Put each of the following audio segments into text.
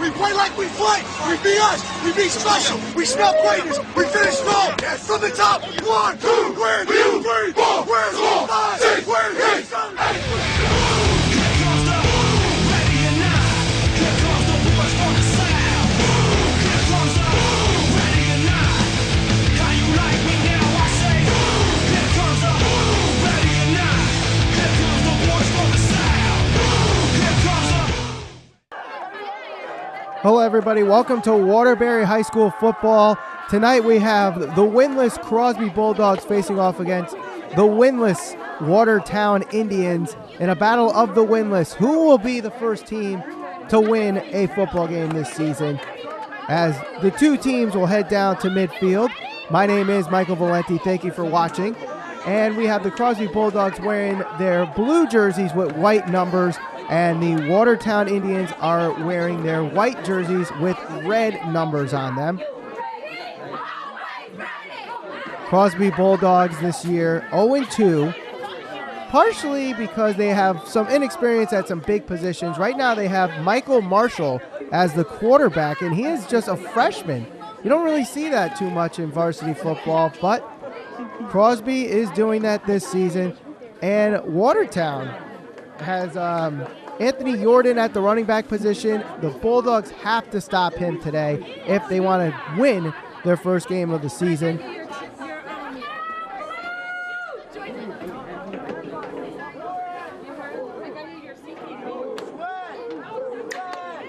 We play like we play. We be us. We be special. We smell greatness. We finish strong. From the top. 1, 2, 3, 4. Where's 5, 6, where's 7, 8. Hello everybody, welcome to Waterbury High School football. Tonight we have the winless Crosby Bulldogs facing off against the winless Watertown Indians in a battle of the winless. Who will be the first team to win a football game this season? As the two teams will head down to midfield. My name is Michael Valenti, thank you for watching. And we have the Crosby Bulldogs wearing their blue jerseys with white numbers, and the Watertown Indians are wearing their white jerseys with red numbers on them. Crosby Bulldogs this year 0-2, partially because they have some inexperience at some big positions. Right now they have Michael Marshall as the quarterback, and he is just a freshman. You don't really see that too much in varsity football, but Crosby is doing that this season. And Watertown has Anthony Jordan at the running back position. The Bulldogs have to stop him today if they want to win their first game of the season.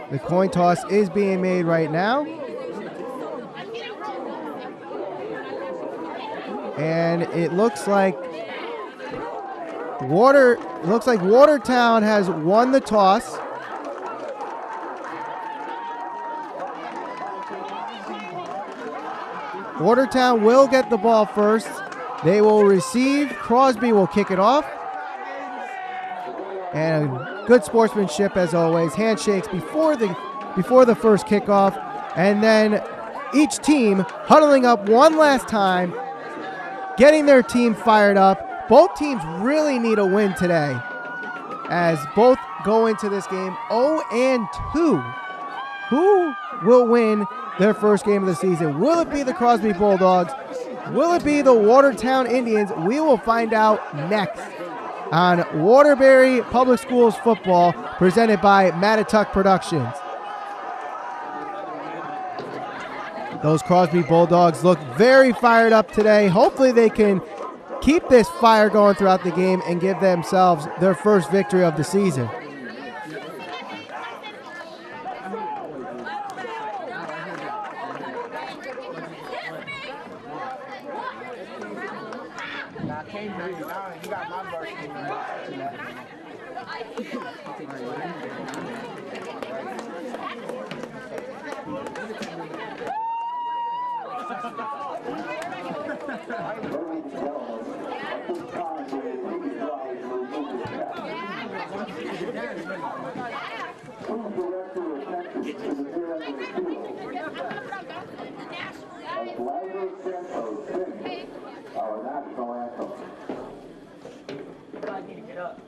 The coin toss is being made right now. And it looks like Watertown has won the toss. Watertown will get the ball first. They will receive. Crosby will kick it off. And good sportsmanship as always. Handshakes before the first kickoff. And then each team huddling up one last time, getting their team fired up. Both teams really need a win today, as both go into this game 0-2. Who will win their first game of the season? Will it be the Crosby Bulldogs? Will it be the Watertown Indians? We will find out next on Waterbury Public Schools football, presented by Mattituck Productions. Those Crosby Bulldogs look very fired up today. Hopefully they can keep this fire going throughout the game and give themselves their first victory of the season. Our national anthem. I need to get up.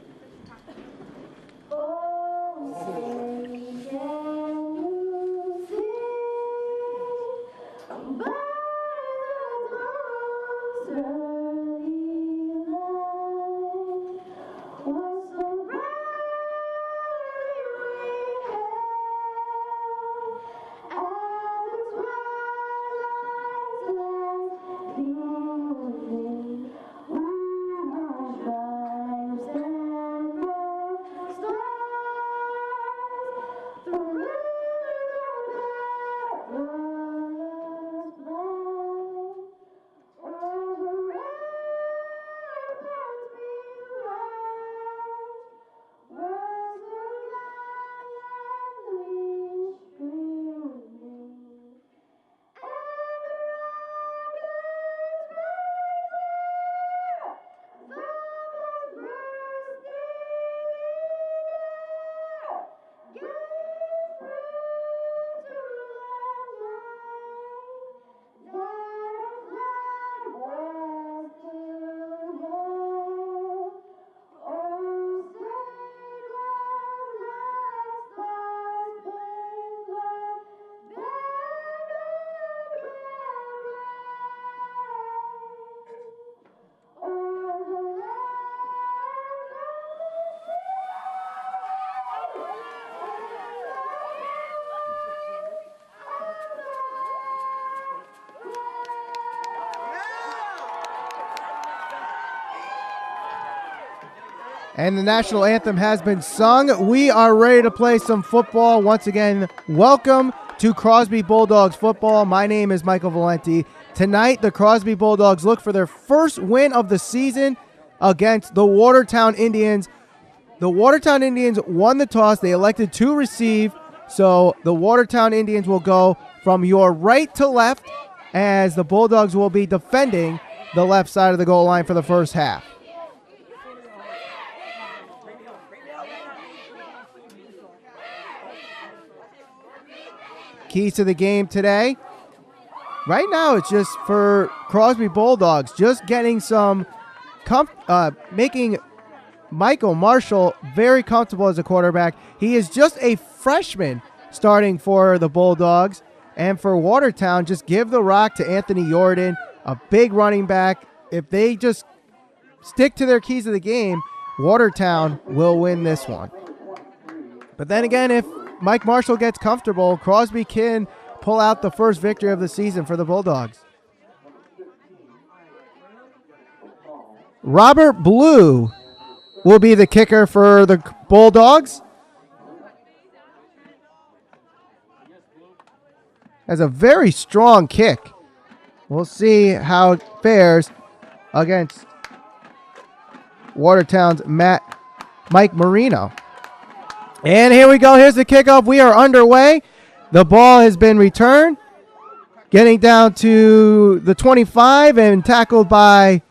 And the national anthem has been sung. We are ready to play some football. Once again, welcome to Crosby Bulldogs football. My name is Michael Valenti. Tonight, the Crosby Bulldogs look for their first win of the season against the Watertown Indians. The Watertown Indians won the toss. They elected to receive. So the Watertown Indians will go from your right to left as the Bulldogs will be defending the left side of the goal line for the first half. Keys to the game today. Right now, it's just for Crosby Bulldogs, just getting some, making Michael Marshall very comfortable as a quarterback. He is just a freshman starting for the Bulldogs. And for Watertown, just give the rock to Anthony Jordan, a big running back. If they just stick to their keys of the game, Watertown will win this one. But then again, if Mike Marshall gets comfortable, Crosby can pull out the first victory of the season for the Bulldogs. Robert Blue will be the kicker for the Bulldogs. Has a very strong kick. We'll see how it fares against Watertown's Mike Marino. And here we go. Here's the kickoff. We are underway. The ball has been returned. Getting down to the 25 and tackled by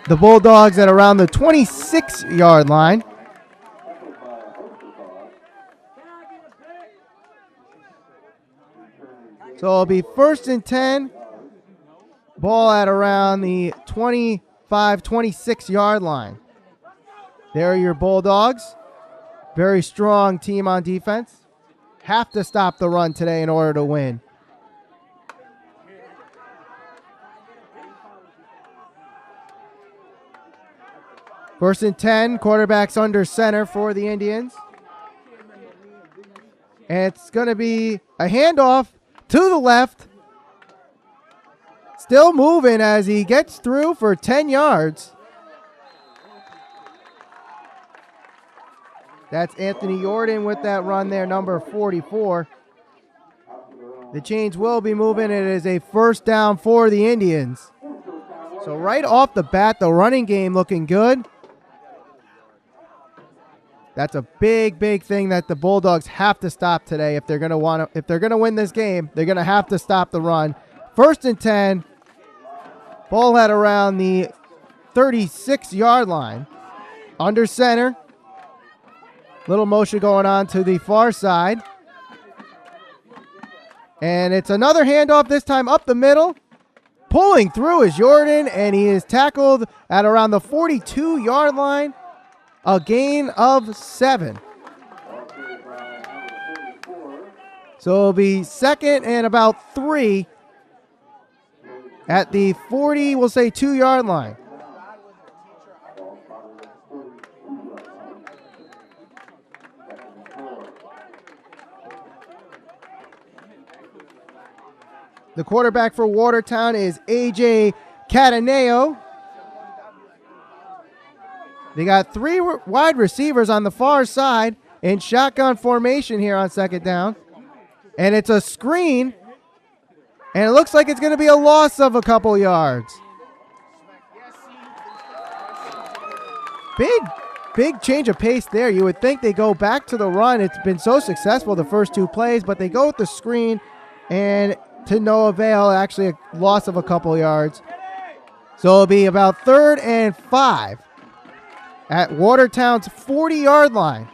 the Bulldogs at around the 26-yard line. So it'll be 1st and 10. Ball at around the 25, 26-yard line. There are your Bulldogs. Very strong team on defense. Have to stop the run today in order to win. First and 10, quarterback's under center for the Indians. And it's going to be a handoff to the left. Still moving as he gets through for 10 yards. That's Anthony Jordan with that run there, number 44. The chains will be moving. It is a first down for the Indians. So right off the bat, the running game looking good. That's a big, big thing that the Bulldogs have to stop today if they're going to win this game. They're going to have to stop the run. 1st and 10. Ball at around the 36-yard line. Under center. Little motion going on to the far side. And it's another handoff, this time up the middle. Pulling through is Jordan, and he is tackled at around the 42-yard line. A gain of 7. So it'll be 2nd and about 3 at the 40, we'll say 2-yard line. The quarterback for Watertown is A.J. Cataneo. They got 3 wide receivers on the far side in shotgun formation here on 2nd down. And it's a screen. And it looks like it's going to be a loss of a couple yards. Big change of pace there. You would think they go back to the run. It's been so successful the first 2 plays, but they go with the screen and to no avail, actually a loss of a couple yards. So it'll be about 3rd and 5 at Watertown's 40-yard line.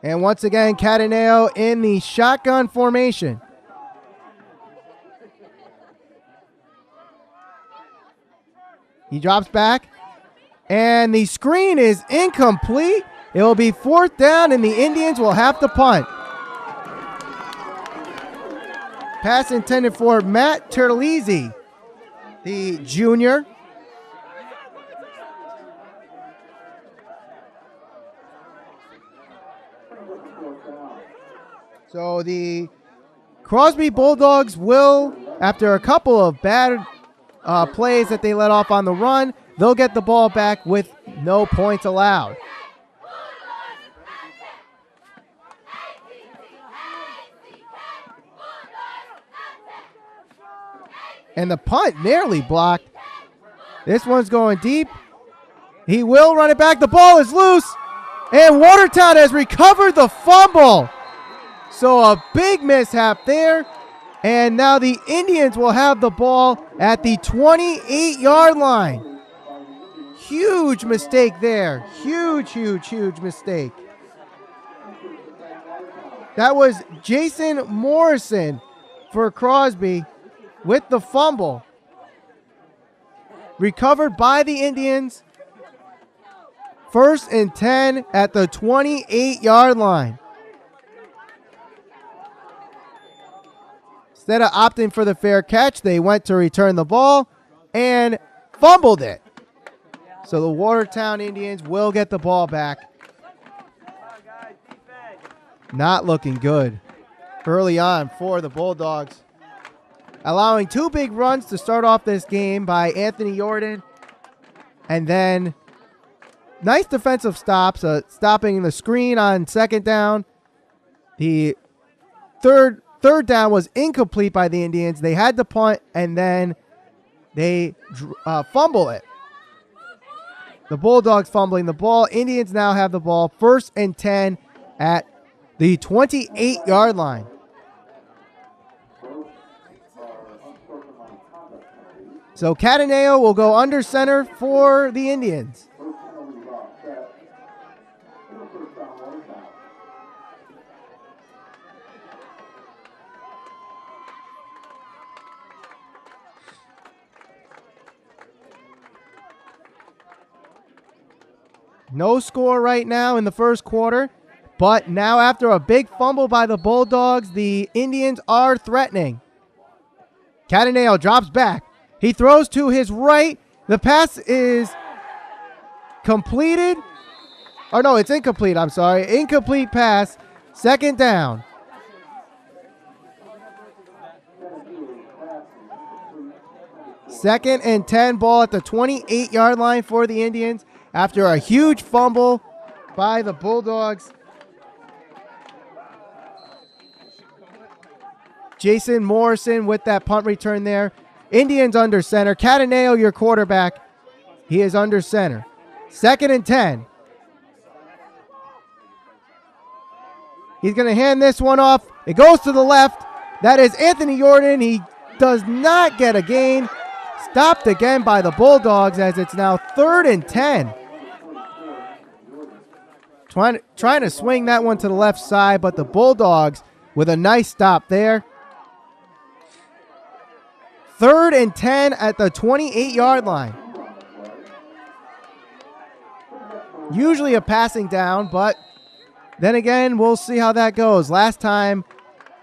And once again, Cataneo in the shotgun formation. He drops back. And the screen is incomplete. It will be 4th down, and the Indians will have to punt. Pass intended for Matt Terlizzi, the junior. So the Crosby Bulldogs will, after a couple of bad plays that they let off on the run, they'll get the ball back with no points allowed. And the punt nearly blocked. This one's going deep. He will run it back. The ball is loose. And Watertown has recovered the fumble. So a big mishap there. And now the Indians will have the ball at the 28-yard line. Huge mistake there. Huge mistake. That was Jason Morrison for Crosby with the fumble. Recovered by the Indians. 1st and 10 at the 28-yard line. Instead of opting for the fair catch, they went to return the ball and fumbled it. So the Watertown Indians will get the ball back. Not looking good early on for the Bulldogs. Allowing 2 big runs to start off this game by Anthony Jordan. And then nice defensive stops, stopping the screen on 2nd down. The third down was incomplete by the Indians. They had to punt, and then they fumble it. The Bulldogs fumbling the ball. Indians now have the ball 1st and 10 at the 28-yard line. So Cataneo will go under center for the Indians. No score right now in the first quarter, but now after a big fumble by the Bulldogs, the Indians are threatening. Cataneo drops back. He throws to his right. The pass is completed. Or no, it's incomplete. I'm sorry. Incomplete pass. 2nd down. Second and 10 ball at the 28-yard line for the Indians after a huge fumble by the Bulldogs. Jason Morrison with that punt return there. Indians under center. Cataneo, your quarterback. He is under center. 2nd and 10. He's going to hand this one off. It goes to the left. That is Anthony Jordan. He does not get a gain. Stopped again by the Bulldogs as it's now 3rd and 10. Trying to swing that one to the left side, but the Bulldogs with a nice stop there. 3rd and 10 at the 28-yard line. Usually a passing down, but then again, we'll see how that goes. Last time,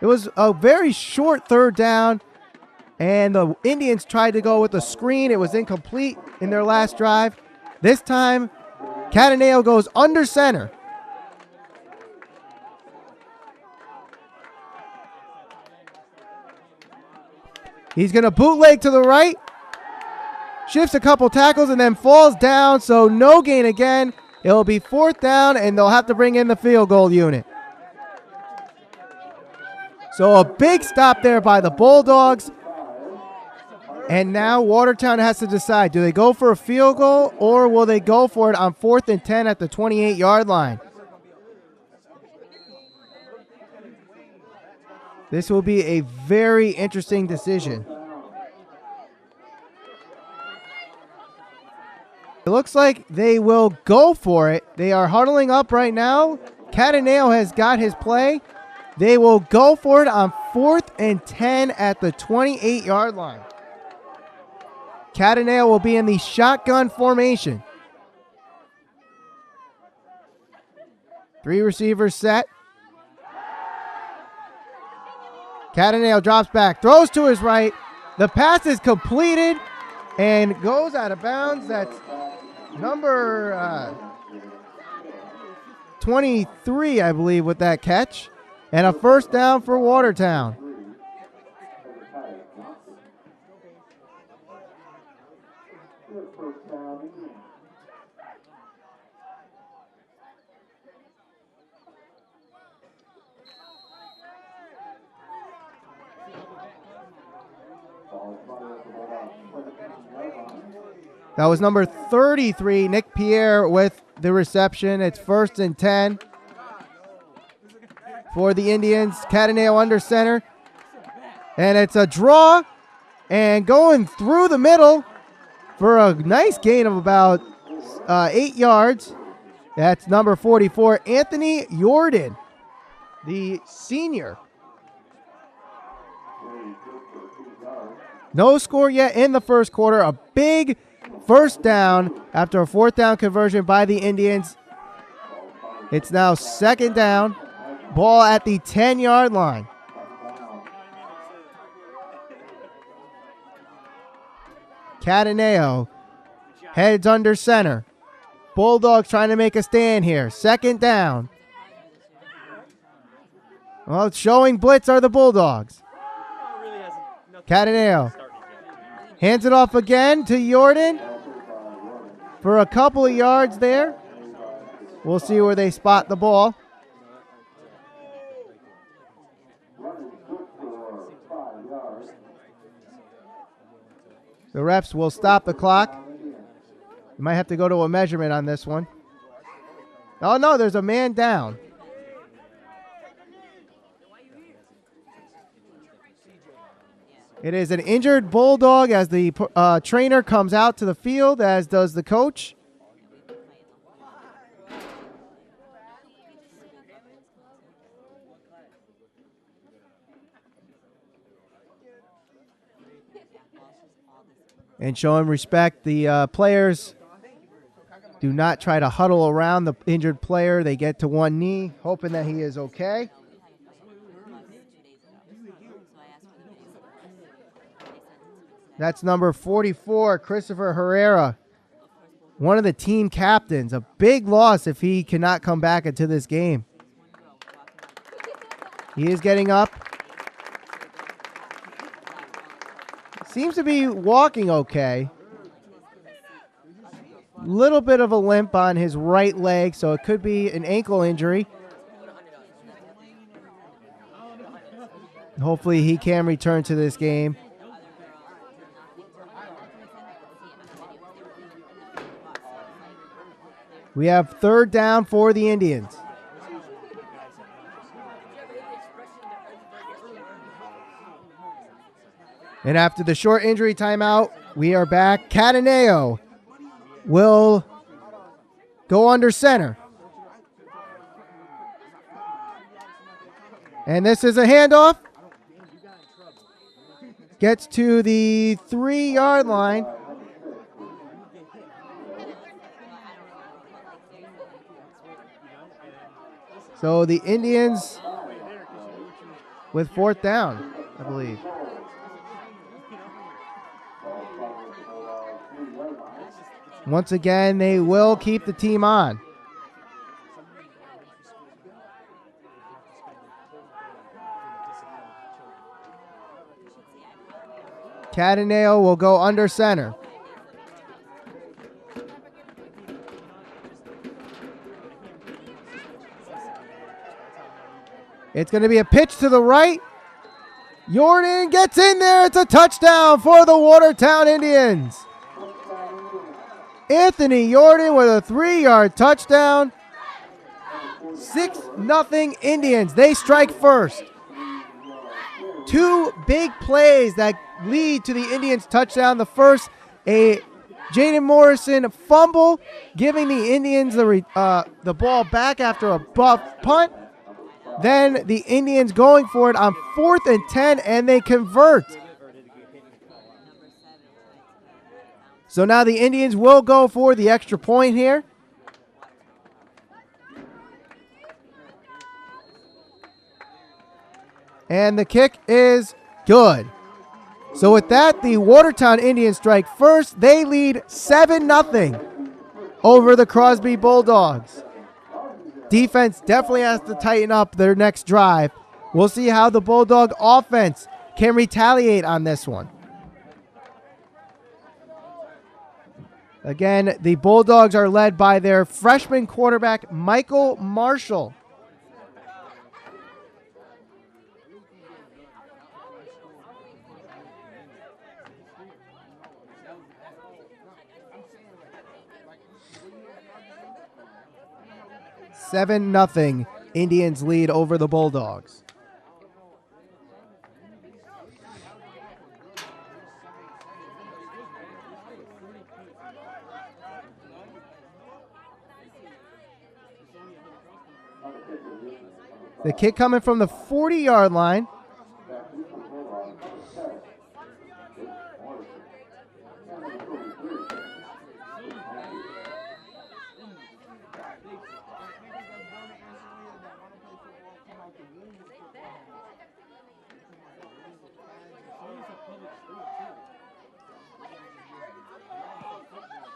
it was a very short 3rd down, and the Indians tried to go with a screen. It was incomplete in their last drive. This time, Cataneo goes under center. He's going to bootleg to the right. Shifts a couple tackles and then falls down, so no gain again. It'll be 4th down, and they'll have to bring in the field goal unit. So a big stop there by the Bulldogs. And now Watertown has to decide, do they go for a field goal or will they go for it on 4th and 10 at the 28-yard line? This will be a very interesting decision. It looks like they will go for it. They are huddling up right now. Cataneo has got his play. They will go for it on 4th and 10 at the 28-yard line. Cataneo will be in the shotgun formation. 3 receivers set. Cataneo drops back, throws to his right. The pass is completed and goes out of bounds. That's number 23, I believe, with that catch. And a 1st down for Watertown. First down, Indians. That was number 33, Nick Pierre, with the reception. It's 1st and 10 for the Indians. Cataneo under center. And it's a draw and going through the middle for a nice gain of about 8 yards. That's number 44, Anthony Jordan, the senior. No score yet in the first quarter. A big first down after a 4th down conversion by the Indians. It's now 2nd down. Ball at the 10-yard line. Cataneo heads under center. Bulldogs trying to make a stand here. 2nd down. Well, showing blitz are the Bulldogs. Cataneo hands it off again to Jordan for a couple of yards there. We'll see where they spot the ball. The refs will stop the clock. You might have to go to a measurement on this one. Oh, no, there's a man down. It is an injured Bulldog as the trainer comes out to the field, as does the coach. And showing respect, the players do not try to huddle around the injured player. They get to one knee, hoping that he is okay. That's number 44, Christopher Herrera, one of the team captains. A big loss if he cannot come back into this game. He is getting up. Seems to be walking okay. Little bit of a limp on his right leg, so it could be an ankle injury. Hopefully he can return to this game. We have 3rd down for the Indians. And after the short injury timeout, we are back. Cataneo will go under center. And this is a handoff. Gets to the 3-yard line. So the Indians with 4th down, I believe. Once again, they will keep the team on. Cataneo will go under center. It's going to be a pitch to the right. Jordan gets in there. It's a touchdown for the Watertown Indians. Anthony Jordan with a 3-yard touchdown. 6-0 Indians. They strike first. 2 big plays that lead to the Indians' touchdown. The first, a Jaden Morrison fumble, giving the Indians the ball back after a punt. Then the Indians going for it on 4th and 10, and they convert. So now the Indians will go for the extra point here. And the kick is good. So with that, the Watertown Indians strike first. They lead 7-0 over the Crosby Bulldogs. Defense definitely has to tighten up their next drive. We'll see how the Bulldog offense can retaliate on this one. Again, the Bulldogs are led by their freshman quarterback, Michael Marshall. $7-0 Indians lead over the Bulldogs. The kick coming from the 40-yard line.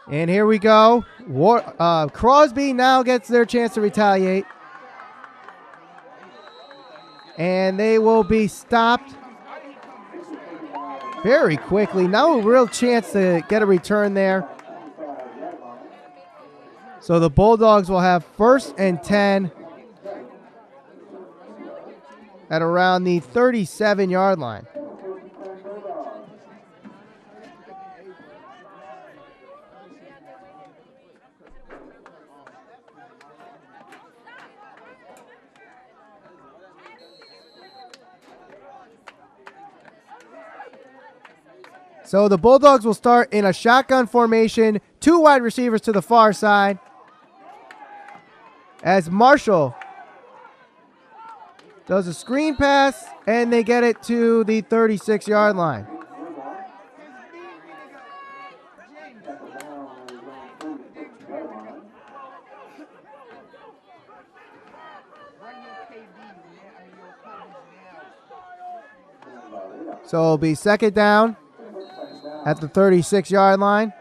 And here we go. Crosby now gets their chance to retaliate. And they will be stopped very quickly. No real chance to get a return there. So the Bulldogs will have 1st and 10 at around the 37-yard line. So the Bulldogs will start in a shotgun formation, 2 wide receivers to the far side, as Marshall does a screen pass, and they get it to the 36-yard line. So it'll be 2nd down at the 36-yard line.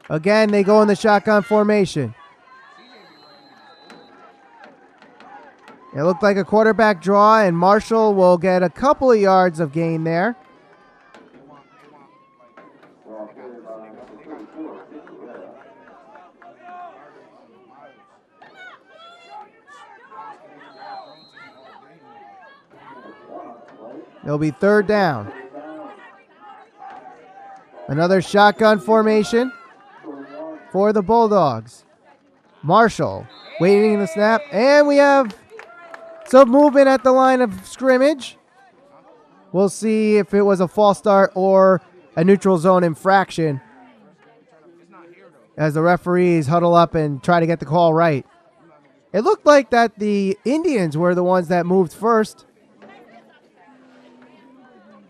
Again, they go in the shotgun formation. It looked like a quarterback draw, and Marshall will get a couple of yards of gain there. It'll be 3rd down. Another shotgun formation for the Bulldogs. Marshall waiting the snap, and we have some movement at the line of scrimmage. We'll see if it was a false start or a neutral zone infraction as the referees huddle up and try to get the call right. It looked like that the Indians were the ones that moved first.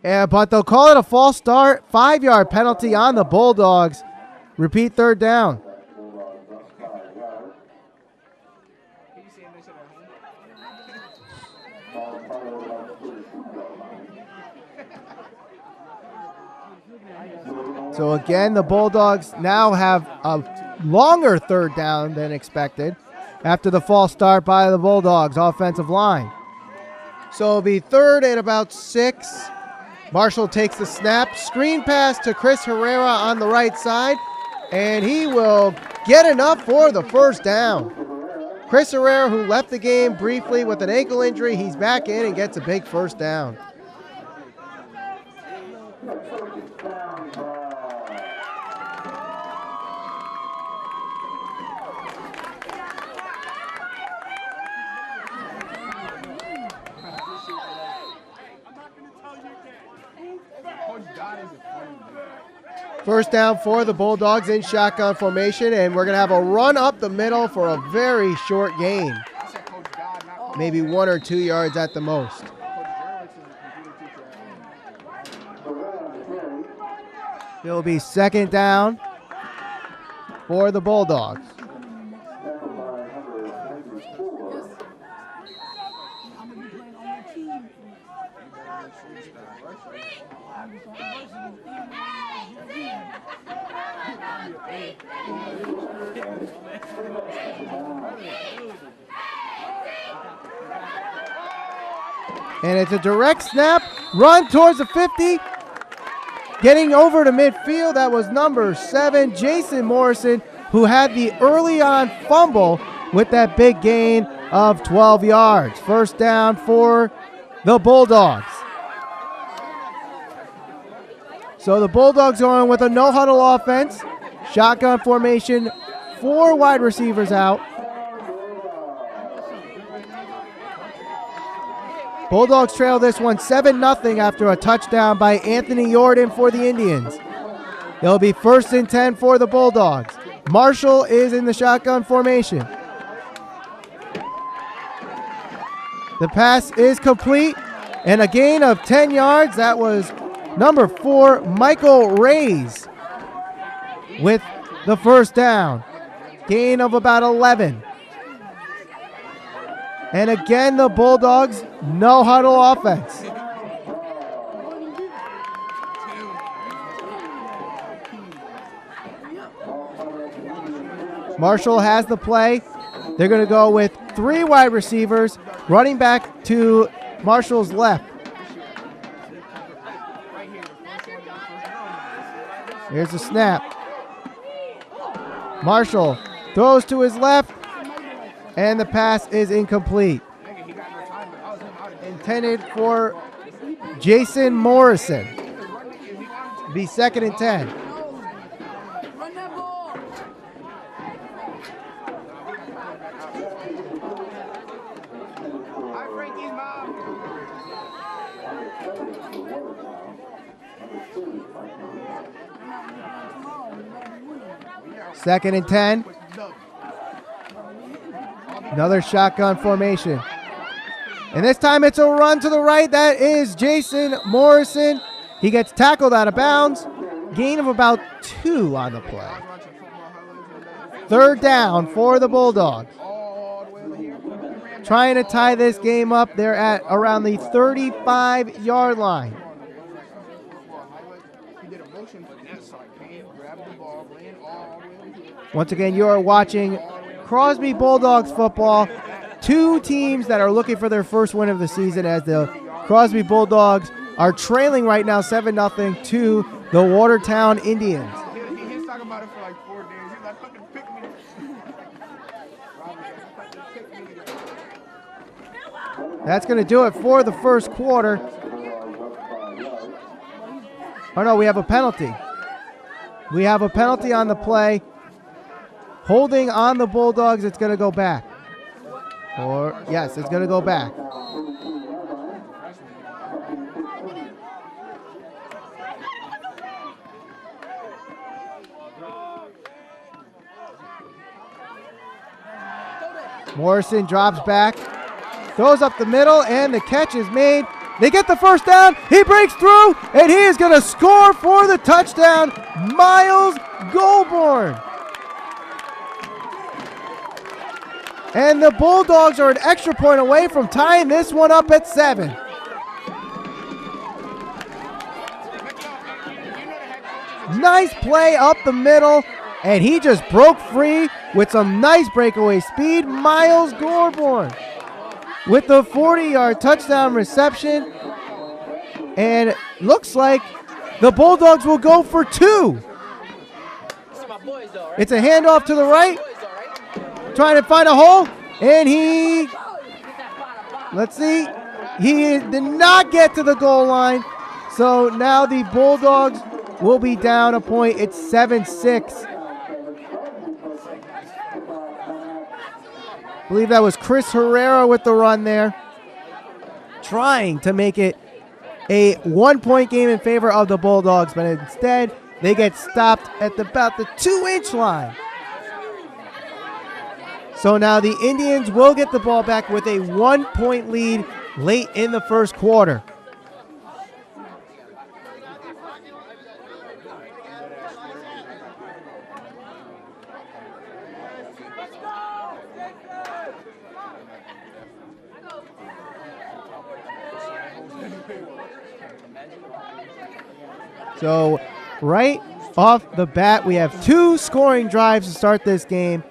Yeah, but they'll call it a false start. 5-yard penalty on the Bulldogs. Repeat 3rd down. So again, the Bulldogs now have a longer 3rd down than expected after the false start by the Bulldogs offensive line. So it'll be 3rd and about 6. Marshall takes the snap, screen pass to Chris Herrera on the right side, and he will get enough for the 1st down. Chris Herrera, who left the game briefly with an ankle injury, he's back in and gets a big 1st down. First down for the Bulldogs in shotgun formation, and we're going to have a run up the middle for a very short gain. Maybe 1 or 2 yards at the most. It'll be 2nd down for the Bulldogs. And it's a direct snap, run towards the 50, Getting over to midfield, that was number 7, Jason Morrison, who had the early on fumble with that big gain of 12 yards. First down for the Bulldogs. So the Bulldogs going with a no-huddle offense. Shotgun formation, 4 wide receivers out. Bulldogs trail this one 7-0 after a touchdown by Anthony Jordan for the Indians. It'll be 1st and 10 for the Bulldogs. Marshall is in the shotgun formation. The pass is complete and a gain of 10 yards. That was number 4, Michael Reyes, with the first down. Gain of about 11. And again, the Bulldogs, no huddle offense. Marshall has the play. They're going to go with 3 wide receivers, running back to Marshall's left. Here's the snap. Marshall throws to his left, and the pass is incomplete. Intended for Jason Morrison. Be 2nd and 10. Second and 10. Another shotgun formation. And this time it's a run to the right. That is Jason Morrison. He gets tackled out of bounds. Gain of about 2 on the play. 3rd down for the Bulldogs. Trying to tie this game up. They're at around the 35-yard line. Once again, you are watching Crosby Bulldogs football. 2 teams that are looking for their first win of the season, as the Crosby Bulldogs are trailing right now 7-0 to the Watertown Indians. He's talking about it for like 4 days. He's like, fucking pick me. That's going to do it for the first quarter. Oh no, we have a penalty. We have a penalty on the play. Holding on the Bulldogs, it's going to go back. Or, yes, it's going to go back. Morrison drops back, throws up the middle, and the catch is made. They get the first down. He breaks through, and he is going to score for the touchdown. Miles Goldborn. And the Bulldogs are an extra point away from tying this one up at 7. Nice play up the middle, and he just broke free with some nice breakaway speed. Miles Goldborn with the 40-yard touchdown reception. And looks like the Bulldogs will go for 2. It's a handoff to the right. Trying to find a hole, and let's see, he did not get to the goal line. So now the Bulldogs will be down a point. It's 7-6. I believe that was Chris Herrera with the run there, trying to make it a 1-point game in favor of the Bulldogs, but instead they get stopped at about the 2-inch line. So now the Indians will get the ball back with a 1-point lead late in the first quarter. So right off the bat, we have 2 scoring drives to start this game.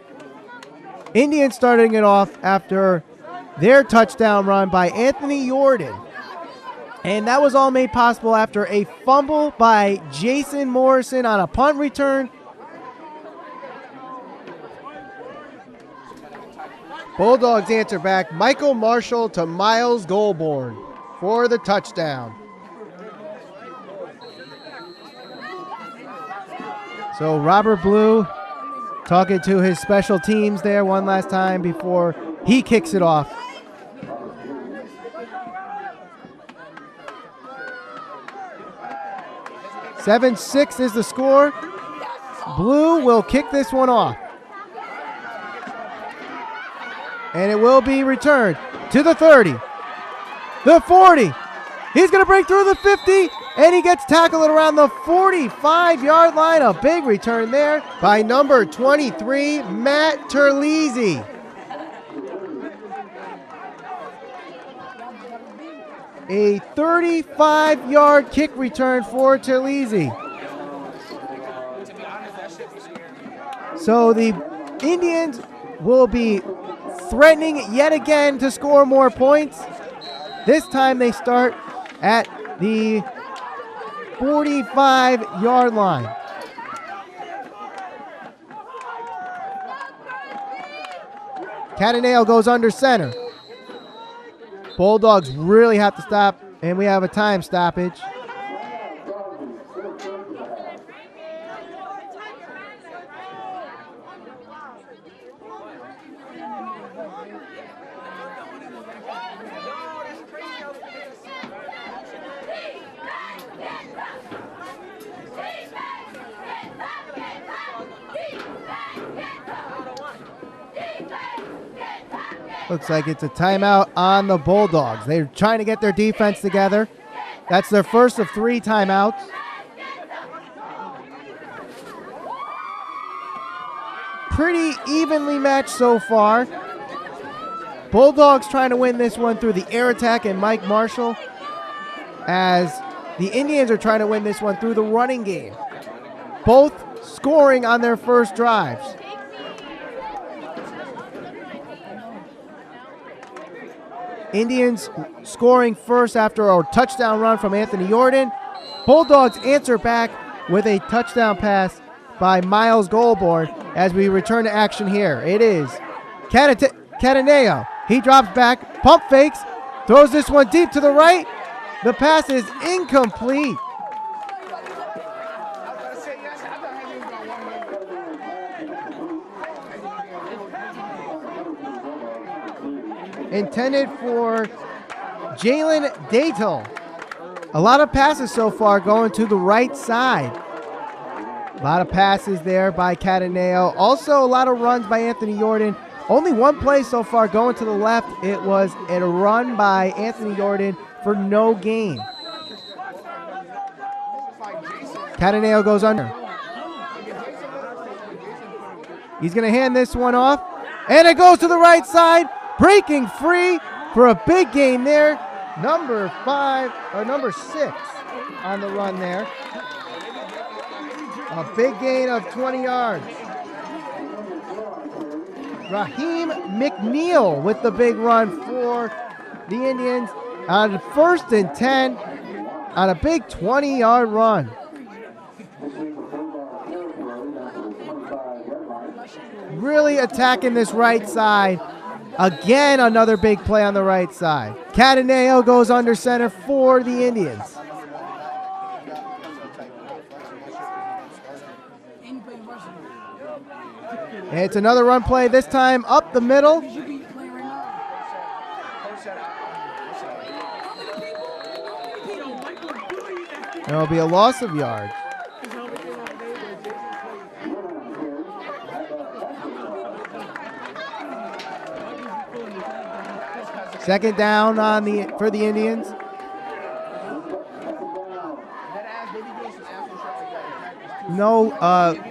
Indians starting it off after their touchdown run by Anthony Jordan. And that was all made possible after a fumble by Jason Morrison on a punt return. Bulldogs answer back. Michael Marshall to Miles Goldborn for the touchdown. So Robert Blue talking to his special teams there one last time before he kicks it off. "7-6 is the score. Blue will kick this one off. And it will be returned to the 30, the 40. He's going to break through the 50, and he gets tackled around the 45-yard line. A big return there by number 23, Matt Terlizzi. A 35-yard kick return for Terlizzi. So the Indians will be threatening yet again to score more points. This time they start at the 45-yard line. Cataneo goes under center. Bulldogs really have to stop, and we have a time stoppage. Looks like it's a timeout on the Bulldogs. They're trying to get their defense together. That's their first of 3 timeouts. Pretty evenly matched so far. Bulldogs trying to win this one through the air attack and Mike Marshall, as the Indians are trying to win this one through the running game. Both scoring on their first drives. Indians scoring first after a touchdown run from Anthony Jordan. Bulldogs answer back with a touchdown pass by Miles Goldborn as we return to action here. It is Cataneo. He drops back, pump fakes, throws this one deep to the right. The pass is incomplete. Intended for Jalen Datel. A lot of passes so far going to the right side. A lot of passes there by Cataneo. Also a lot of runs by Anthony Jordan. Only one play so far going to the left. It was a run by Anthony Jordan for no gain. Cataneo goes under. He's going to hand this one off. And it goes to the right side. Breaking free for a big gain there. Number 6 on the run there. A big gain of 20 yards. Raheem McNeil with the big run for the Indians on 1st and 10 on a big 20-yard run. Really attacking this right side. Again, another big play on the right side. Cataneo goes under center for the Indians. And it's another run play, this time up the middle. There'll be a loss of yards. Second down for the Indians. No,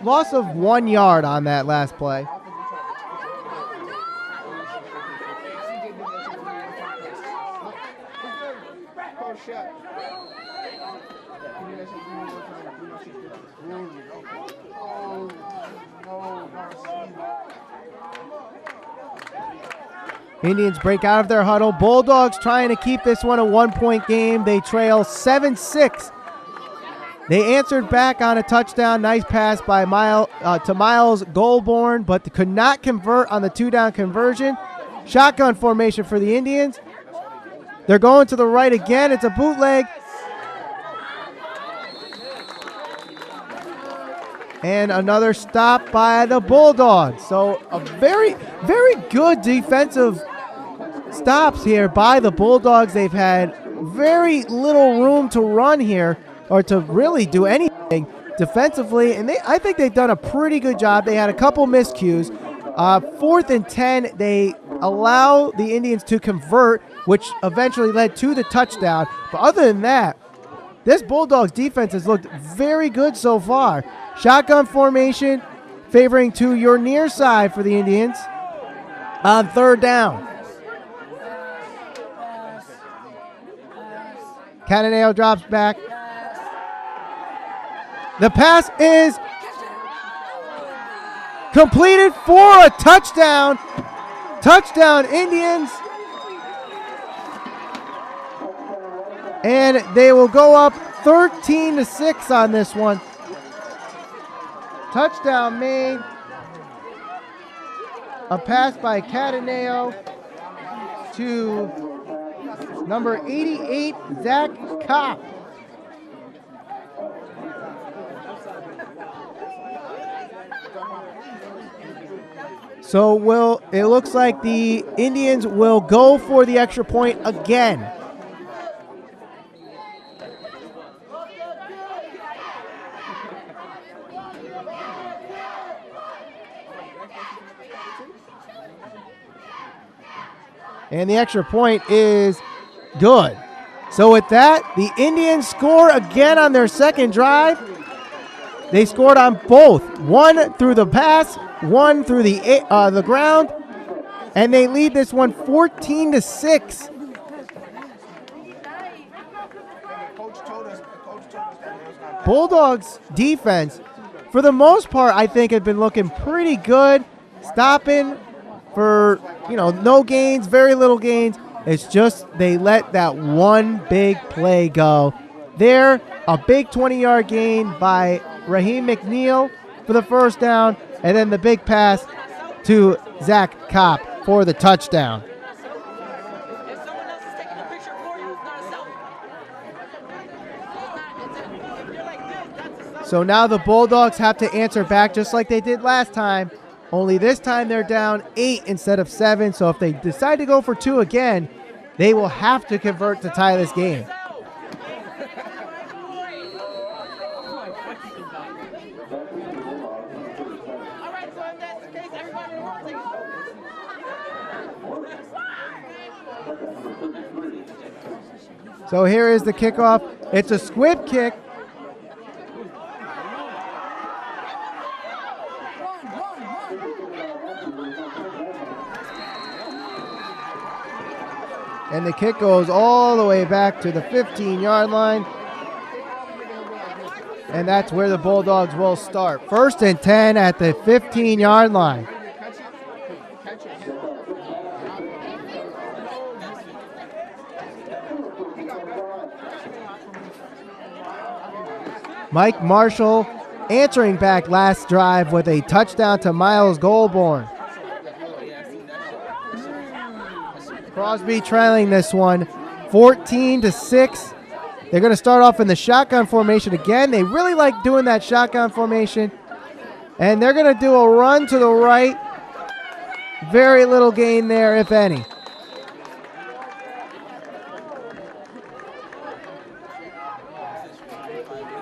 loss of 1 yard on that last play. Indians break out of their huddle. Bulldogs trying to keep this one a 1-point game. They trail 7-6. They answered back on a touchdown. Nice pass by Miles Goldborn, but could not convert on the 2-down conversion. Shotgun formation for the Indians. They're going to the right again. It's a bootleg. And another stop by the Bulldogs. So a very, very good defensive stops here by the Bulldogs. They've had very little room to run here or to really do anything defensively. And I think they've done a pretty good job. They had a couple miscues. 4th and 10, they allow the Indians to convert, which eventually led to the touchdown. But other than that, this Bulldogs defense has looked very good so far. Shotgun formation favoring to your near side for the Indians on 3rd down. Cananeo drops back. The pass is completed for a touchdown. Touchdown, Indians. And they will go up 13-6 on this one. Touchdown made. A pass by Cataneo to number 88, Zach Kopp. So it looks like the Indians will go for the extra point again. And the extra point is good. So with that, the Indians score again on their second drive. They scored on both. One through the pass, one through the ground. And they lead this one 14-6. Bulldogs defense, for the most part, I think have been looking pretty good. Stopping for, no gains, very little gains. It's just they let that one big play go. There, a big 20-yard gain by Raheem McNeil for the first down, and then the big pass to Zach Kopp for the touchdown. So now the Bulldogs have to answer back just like they did last time. Only this time they're down 8 instead of 7. So if they decide to go for 2 again, they will have to convert to tie this game. So here is the kickoff. It's a squib kick. And the kick goes all the way back to the 15-yard line. And that's where the Bulldogs will start. 1st and 10 at the 15-yard line. Mike Marshall answering back last drive with a touchdown to Miles Goldborn. Crosby trailing this one 14-6. They're going to start off in the shotgun formation again. They really like doing that shotgun formation. And they're going to do a run to the right. Very little gain there, if any.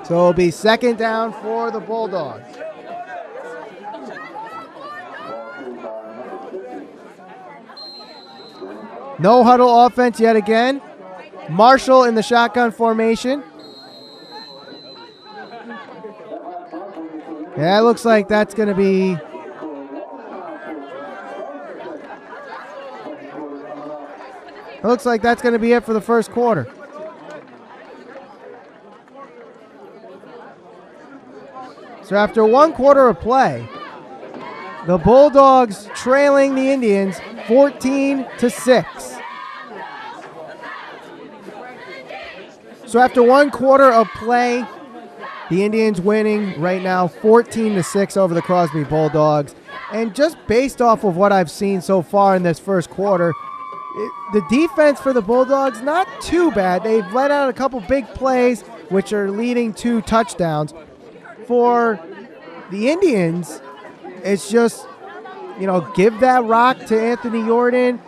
So it'll be 2nd down for the Bulldogs. No huddle offense yet again. Marshall in the shotgun formation. Yeah, it looks like that's going to be... It looks like that's going to be it for the first quarter. So after 1 quarter of play, The Bulldogs trailing the Indians 14-6. So after 1 quarter of play, the Indians winning right now 14-6 over the Crosby Bulldogs. And just based off of what I've seen so far in this first quarter, the defense for the Bulldogs, not too bad. They've let out a couple big plays, which are leading to touchdowns. For the Indians, it's just, give that rock to Anthony Jordan.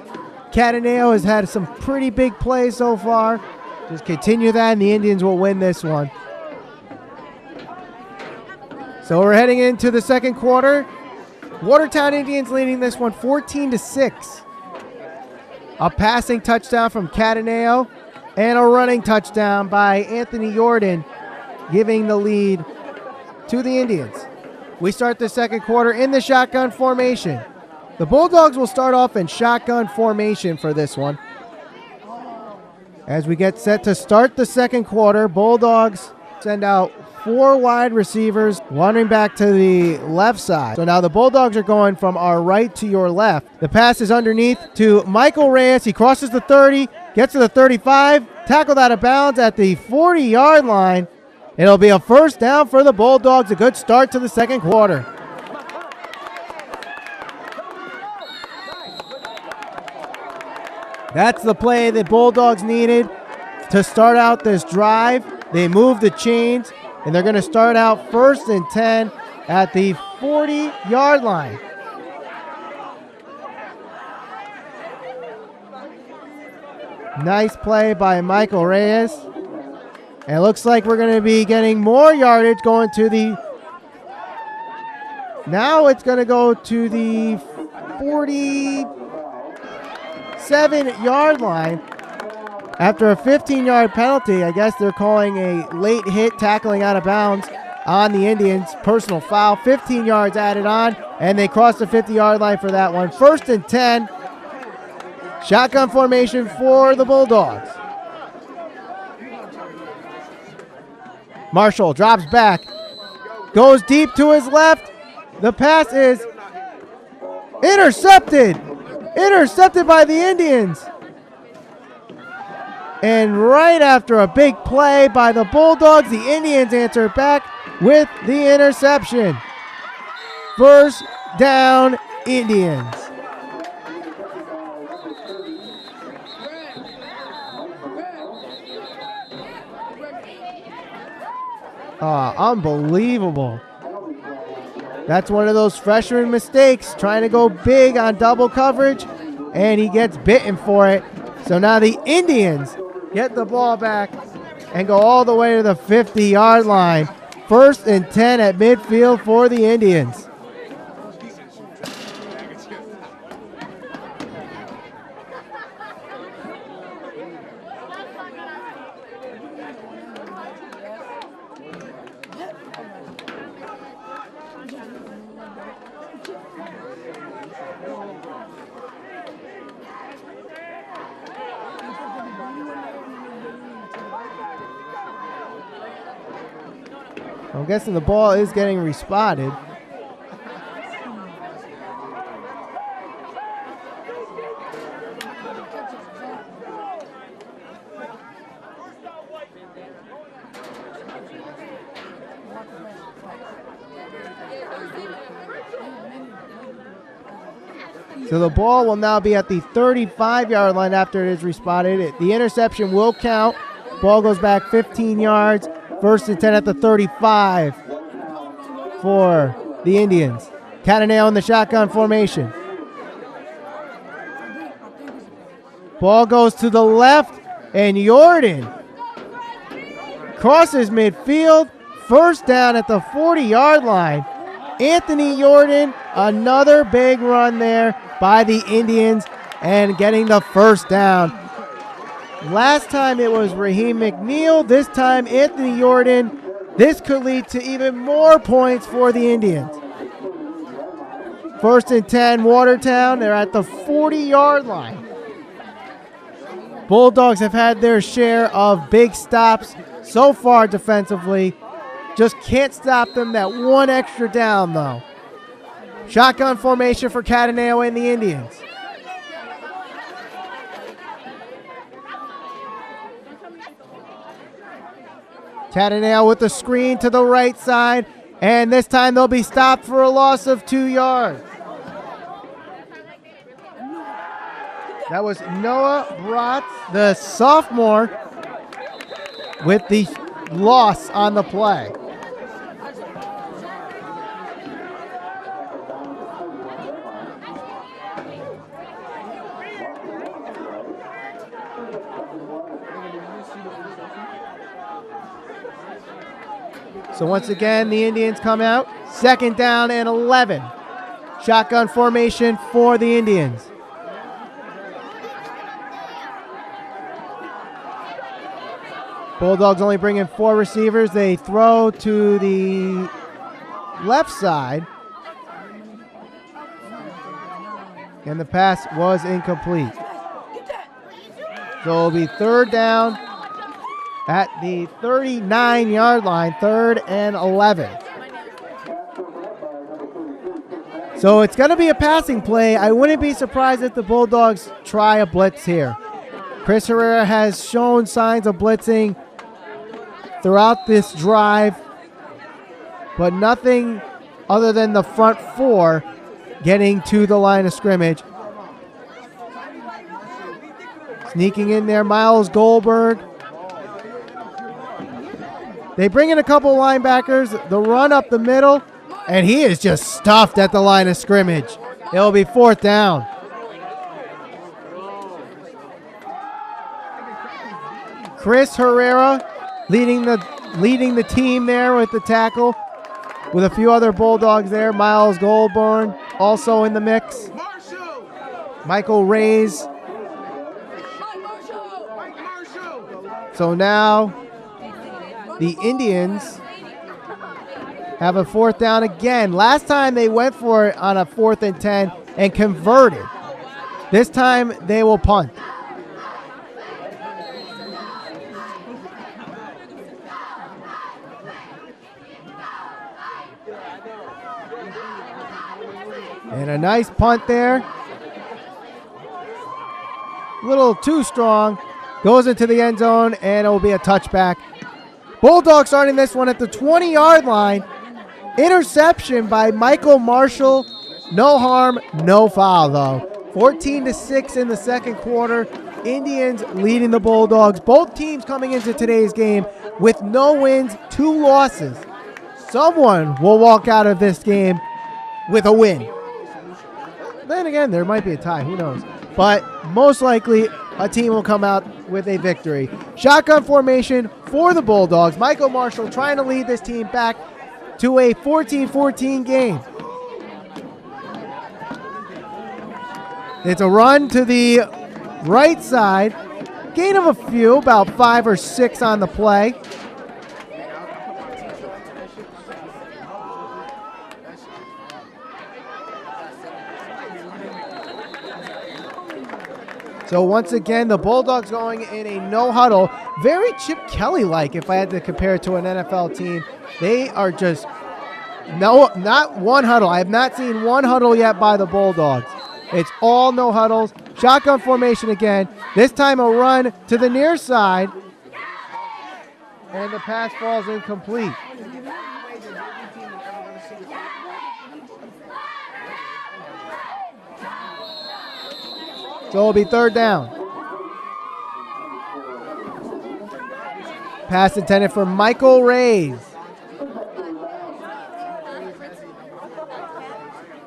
Cataneo has had some pretty big plays so far. Just continue that, and the Indians will win this one. So we're heading into the second quarter. Watertown Indians leading this one 14-6. A passing touchdown from Cataneo and a running touchdown by Anthony Jordan, giving the lead to the Indians. We start the second quarter in the shotgun formation. The Bulldogs will start off in shotgun formation for this one. As we get set to start the second quarter, Bulldogs send out 4 wide receivers, wandering back to the left side. So now the Bulldogs are going from our right to your left. The pass is underneath to Michael Reyes. He crosses the 30, gets to the 35, tackled out of bounds at the 40-yard line. It'll be a first down for the Bulldogs. A good start to the second quarter. That's the play the Bulldogs needed to start out this drive. They move the chains, and they're going to start out 1st and 10 at the 40-yard line. Nice play by Michael Reyes. And it looks like we're going to be getting more yardage going to the... Now it's going to go to the 47-yard line. After a 15-yard penalty, I guess they're calling a late hit tackling out of bounds on the Indians. Personal foul, 15 yards added on, and they cross the 50-yard line for that one. 1st and 10. Shotgun formation for the Bulldogs. Marshall drops back, goes deep to his left. The pass is intercepted. Intercepted by the Indians. And right after a big play by the Bulldogs, the Indians answer back with the interception. First down, Indians. Unbelievable. That's one of those freshman mistakes, trying to go big on double coverage, and he gets bitten for it. So now the Indians get the ball back and go all the way to the 50-yard line. 1st and 10 at midfield for the Indians. I'm guessing the ball is getting respotted. So the ball will now be at the 35-yard line after it is respotted. The interception will count. Ball goes back 15 yards. 1st and 10 at the 35 for the Indians. Cataneo in the shotgun formation. Ball goes to the left, and Jordan crosses midfield. First down at the 40-yard line. Anthony Jordan, another big run there by the Indians and getting the first down. Last time it was Raheem McNeil. This time Anthony Jordan. This could lead to even more points for the Indians. 1st and 10, Watertown. They're at the 40-yard line. Bulldogs have had their share of big stops so far defensively. Just can't stop them. That one extra down, though. Shotgun formation for Cataneo and the Indians. Cataneo with the screen to the right side, and this time they'll be stopped for a loss of 2 yards. That was Noah Bratz, the sophomore, with the loss on the play. So once again, the Indians come out. 2nd down and 11. Shotgun formation for the Indians. Bulldogs only bring in 4 receivers. They throw to the left side. And the pass was incomplete. So it'll be 3rd down at the 39-yard line, 3rd and 11. So it's going to be a passing play. I wouldn't be surprised if the Bulldogs try a blitz here. Chris Herrera has shown signs of blitzing throughout this drive, but nothing other than the front 4 getting to the line of scrimmage. Sneaking in there, Miles Goldberg. They bring in a couple linebackers, the run up the middle, and he is just stuffed at the line of scrimmage. It'll be 4th down. Chris Herrera leading the team there with the tackle, with a few other Bulldogs there. Miles Goldburn also in the mix. Michael Reyes. So now the Indians have a 4th down again. Last time they went for it on a 4th and 10 and converted. This time they will punt. And a nice punt there. A little too strong. Goes into the end zone, and it will be a touchback. Bulldogs starting this one at the 20-yard line. Interception by Michael Marshall. No harm, no foul, though. 14-6 in the second quarter. Indians leading the Bulldogs. Both teams coming into today's game with no wins, 2 losses. Someone will walk out of this game with a win. Then again, there might be a tie. Who knows? But most likely, a team will come out with a victory. Shotgun formation for the Bulldogs. Michael Marshall trying to lead this team back to a 14-14 game. It's a run to the right side. Gain of a few, about 5 or 6 on the play. So once again, the Bulldogs going in a no huddle. Very Chip Kelly-like, if I had to compare it to an NFL team. They are just, not one huddle. I have not seen one huddle yet by the Bulldogs. It's all no huddles. Shotgun formation again. This time a run to the near side. And the pass falls incomplete. So it'll be 3rd down. Pass intended for Michael Reyes.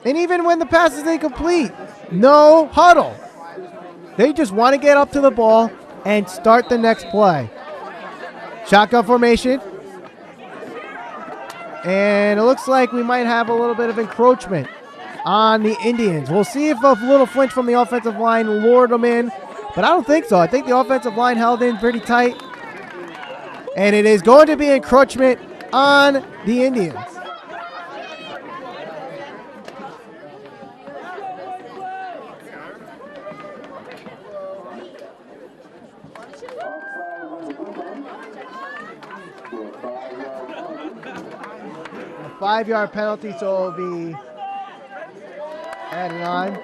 And even when the pass is incomplete, no huddle. They just want to get up to the ball and start the next play. Shotgun formation. And it looks like we might have a little bit of encroachment on the Indians. We'll see if a little flinch from the offensive line lured them in, but I don't think so. I think the offensive line held in pretty tight, and it is going to be encroachment on the Indians. A 5-yard penalty, so it'll be added on.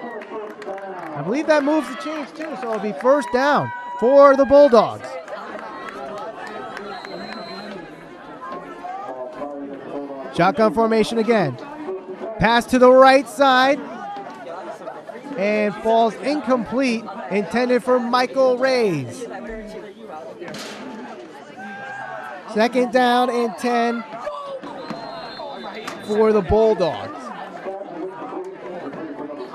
I believe that moves the chains too, so it'll be first down for the Bulldogs. Shotgun formation again. Pass to the right side and falls incomplete, intended for Michael Reyes. Second down and 10 for the Bulldogs.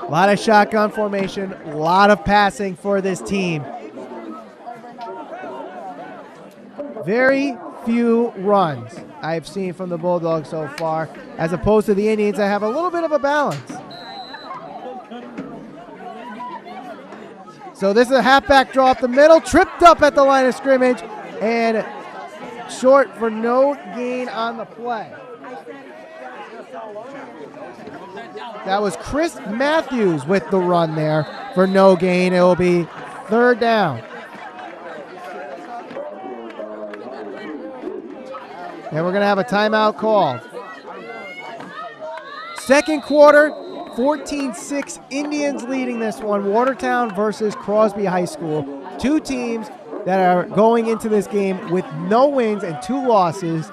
A lot of shotgun formation, a lot of passing for this team. Very few runs I've seen from the Bulldogs so far, as opposed to the Indians that have a little bit of a balance. So this is a halfback draw up the middle, tripped up at the line of scrimmage, and short for no gain on the play. That was Chris Matthews with the run there for no gain. It will be third down. And we're going to have a timeout called. Second quarter, 14-6, Indians leading this one. Watertown versus Crosby High School. Two teams that are going into this game with no wins and 2 losses.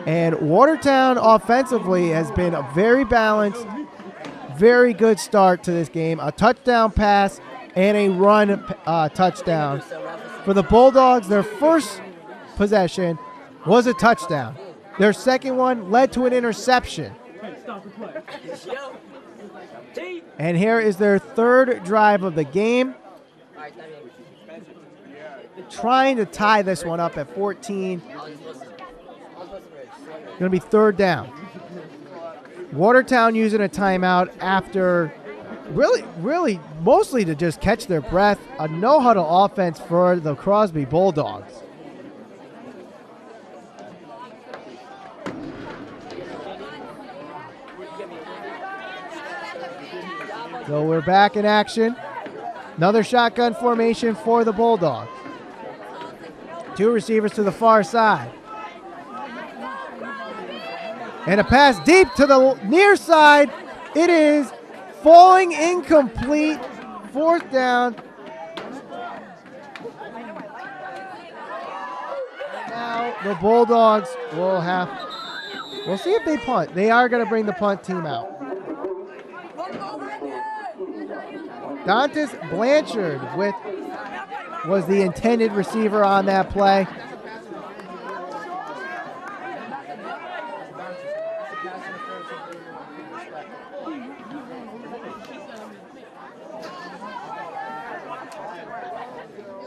And Watertown offensively has been a very balanced, very good start to this game. A touchdown pass and a run touchdown. For the Bulldogs, their first possession was a touchdown. Their second one led to an interception. And here is their third drive of the game. Trying to tie this one up at 14. Going to be third down. Watertown using a timeout after really mostly to just catch their breath. A no-huddle offense for the Crosby Bulldogs. So we're back in action. Another shotgun formation for the Bulldogs. 2 receivers to the far side. And a pass deep to the near side. It is falling incomplete. Fourth down. Now the Bulldogs we'll see if they punt. They are going to bring the punt team out. Dantas Blanchard was the intended receiver on that play.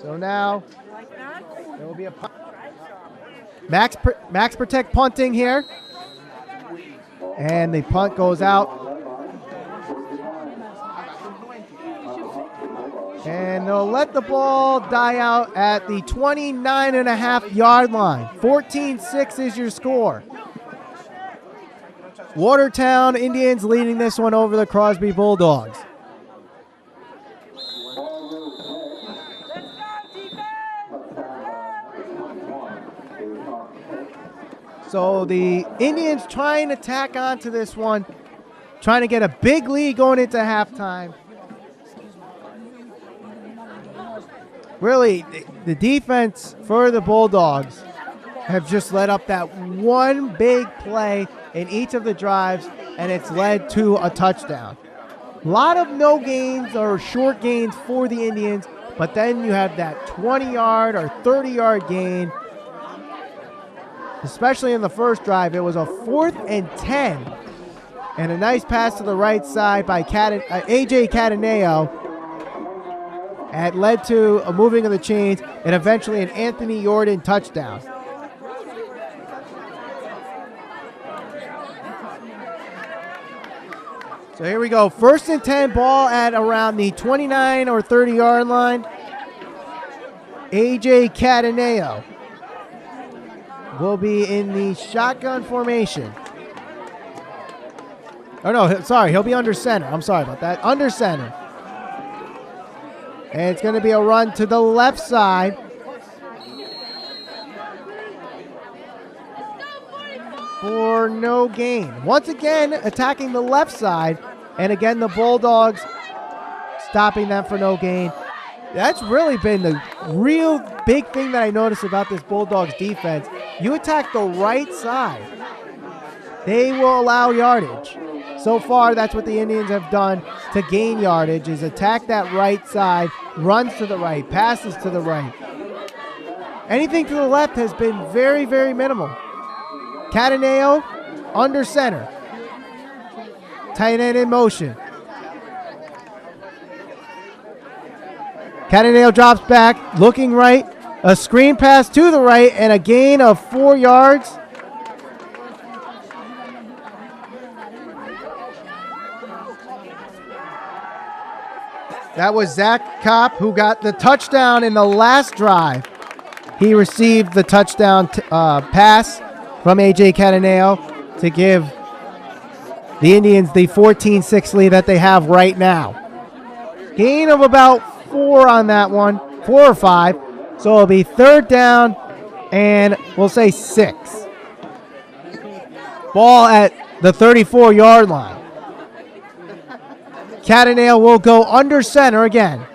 So now there will be a punt. Max protect punting here. And the punt goes out. And they'll let the ball die out at the 29.5-yard line. 14-6 is your score. Watertown Indians leading this one over the Crosby Bulldogs. So the Indians trying to tack on to this one, trying to get a big lead going into halftime. Really, the defense for the Bulldogs have just let up that one big play in each of the drives, and it's led to a touchdown. A lot of no gains or short gains for the Indians, but then you have that 20-yard or 30-yard gain. Especially in the first drive, it was a 4th and 10. And a nice pass to the right side by A.J. Cataneo. It led to a moving of the chains and eventually an Anthony Jordan touchdown. So here we go. 1st and 10, ball at around the 29 or 30-yard line. A.J. Cataneo will be in the shotgun formation. Oh, no, sorry. He'll be under center. I'm sorry about that. Under center. And it's going to be a run to the left side. For no gain. Once again, attacking the left side And again, the Bulldogs stopping them for no gain. That's really been the real big thing that I noticed about this Bulldogs defense. You attack the right side, they will allow yardage. So far, that's what the Indians have done to gain yardage, is attack that right side, runs to the right, passes to the right. Anything to the left has been very, very minimal. Cataneo under center. Tight end in motion. Cataneo drops back, looking right. A screen pass to the right and a gain of 4 yards. That was Zach Kopp, who got the touchdown in the last drive. He received the touchdown pass from A.J. Cataneo to give the Indians the 14-6 lead that they have right now. Gain of about 4 on that one, 4 or 5. So it'll be 3rd down and we'll say 6. Ball at the 34-yard line. Cataneo will go under center again.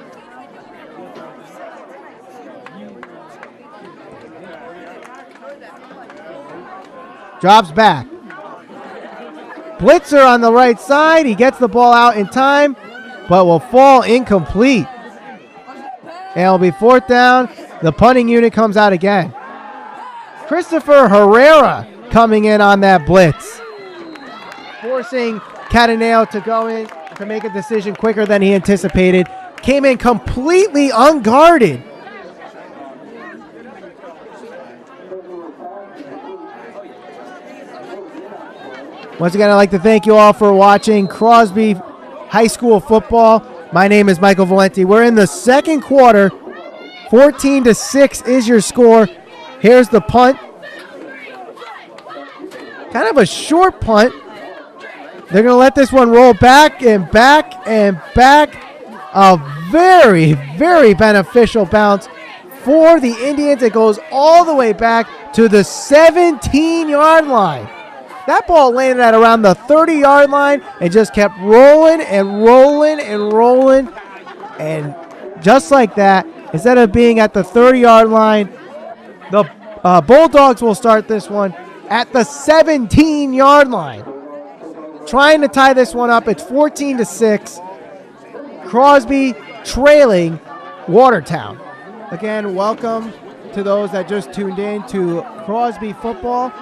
Drops back. Blitzer on the right side. He gets the ball out in time, but will fall incomplete. And it'll be 4th down. The punting unit comes out again. Christopher Herrera coming in on that blitz, forcing Cataneo to go in to make a decision quicker than he anticipated. Came in completely unguarded. Once again, I'd like to thank you all for watching Crosby High School football. My name is Michael Valenti. We're in the second quarter. 14-6 is your score. Here's the punt. Kind of a short punt. They're going to let this one roll back and back and back. A very, very beneficial bounce for the Indians. It goes all the way back to the 17-yard line. That ball landed at around the 30-yard line and just kept rolling and rolling and rolling. And just like that, instead of being at the 30-yard line, the Bulldogs will start this one at the 17-yard line. Trying to tie this one up. It's 14-6. Crosby trailing Watertown. Again, welcome to those that just tuned in to Crosby football.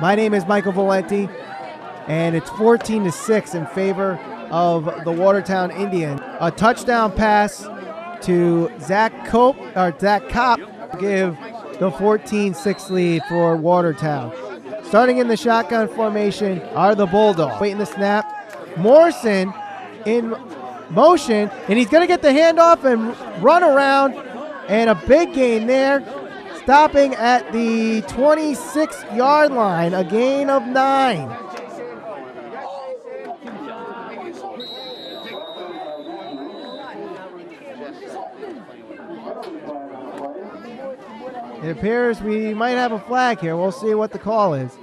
My name is Michael Valenti, and it's 14-6 in favor of the Watertown Indians. A touchdown pass to Zach Kopp to give the 14-6 lead for Watertown. Starting in the shotgun formation are the Bulldogs. Waiting the snap. Morrison in motion, and he's going to get the handoff and run around, and a big gain there. Stopping at the 26-yard line, a gain of 9. It appears we might have a flag here. We'll see what the call is.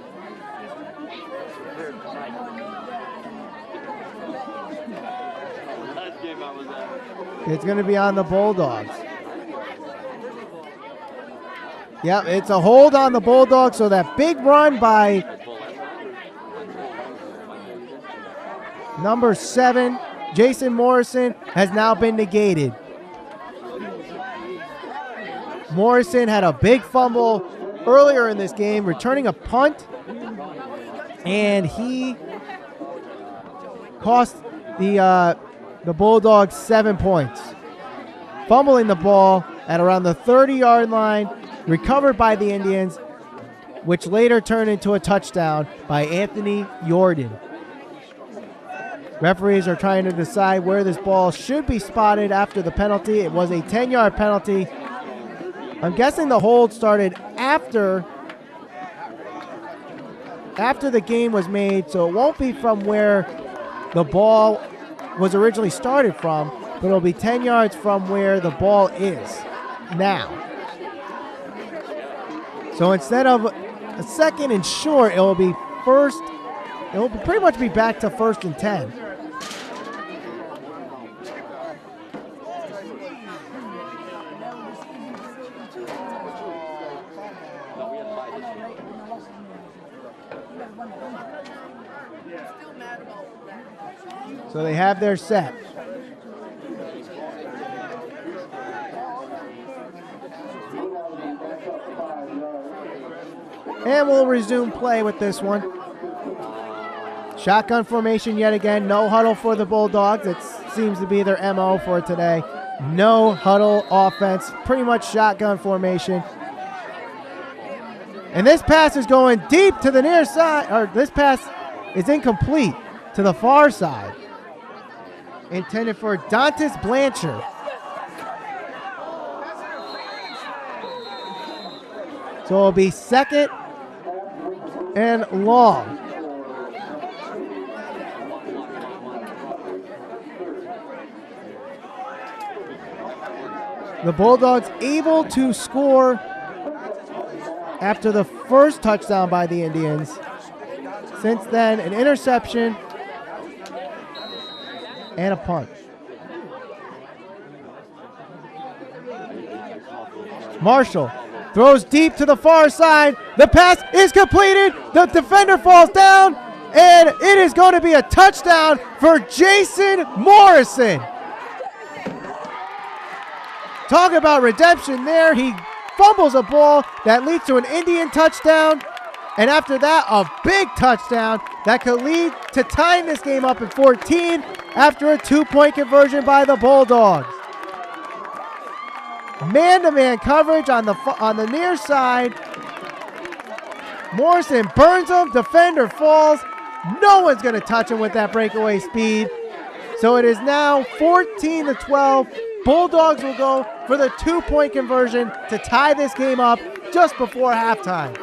It's going to be on the Bulldogs. Yep, it's a hold on the Bulldogs, so that big run by number 7, Jason Morrison, has now been negated. Morrison had a big fumble earlier in this game, returning a punt, and he cost the Bulldogs 7 points. Fumbling the ball at around the 30-yard line, recovered by the Indians, which later turned into a touchdown by Anthony Jordan. Referees are trying to decide where this ball should be spotted after the penalty. It was a 10-yard penalty. I'm guessing the hold started after the game was made, so it won't be from where the ball was originally started from, but it'll be 10 yards from where the ball is now. So instead of a second and short, it will be first. It will pretty much be back to 1st and 10. So they have their set. And we'll resume play with this one. Shotgun formation yet again. No huddle for the Bulldogs. It seems to be their MO for today. No huddle offense. Pretty much shotgun formation. And this pass is going deep to the near side. Or this pass is incomplete to the far side. Intended for Dantas Blanchard. So it'll be second and long. The Bulldogs able to score after the first touchdown by the Indians. Since then, an interception and a punt. Marshall throws deep to the far side. The pass is completed. The defender falls down, and it is going to be a touchdown for Jason Morrison. Talk about redemption there. He fumbles a ball that leads to an Indian touchdown. And after that, a big touchdown that could lead to tying this game up at 14 after a 2-point conversion by the Bulldogs. Man-to-man coverage on the near side. Morrison burns him. Defender falls. No one's going to touch him with that breakaway speed. So it is now 14-12. Bulldogs will go for the 2-point conversion to tie this game up just before halftime.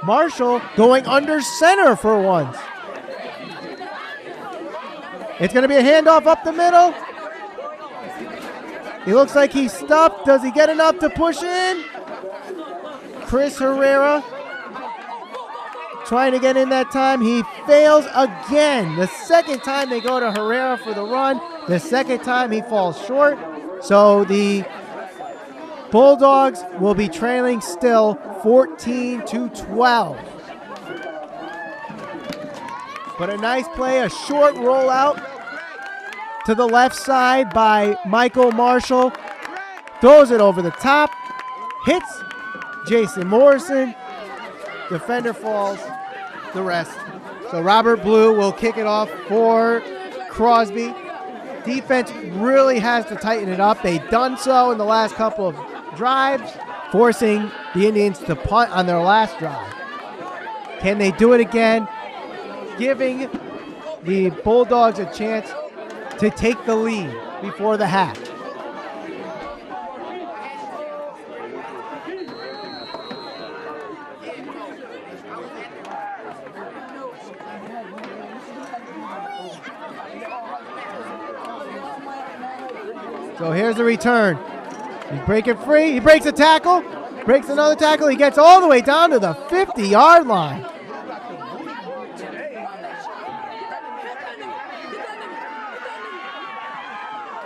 Marshall going under center for once. It's going to be a handoff up the middle. He looks like he's stuffed. Does he get enough to push in? Chris Herrera trying to get in that time. He fails again. The second time they go to Herrera for the run. The second time he falls short. So the Bulldogs will be trailing still 14-12. But a nice play, a short rollout to the left side by Michael Marshall. Throws it over the top. Hits Jason Morrison. Defender falls. The rest. So Robert Blue will kick it off for Crosby. Defense really has to tighten it up. They've done so in the last couple of drives, forcing the Indians to punt on their last drive. Can they do it again? Giving the Bulldogs a chance to take the lead before the half. So here's the return. He's breaking free. He breaks a tackle. Breaks another tackle. He gets all the way down to the 50-yard line.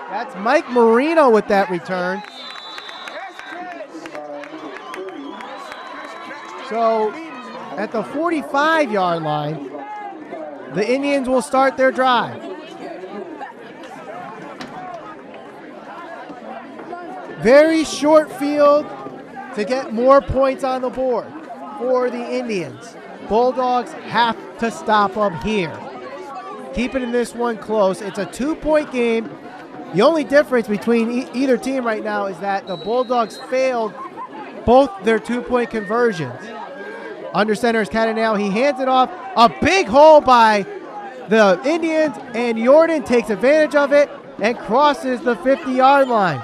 That's Mike Marino with that return. So at the 45-yard line, the Indians will start their drive. Very short field to get more points on the board for the Indians. Bulldogs have to stop them here. Keeping this one close. It's a 2-point game. The only difference between either team right now is that the Bulldogs failed both their 2-point conversions. Under center is Catanale. He hands it off. A big hole by the Indians, and Jordan takes advantage of it and crosses the 50-yard line.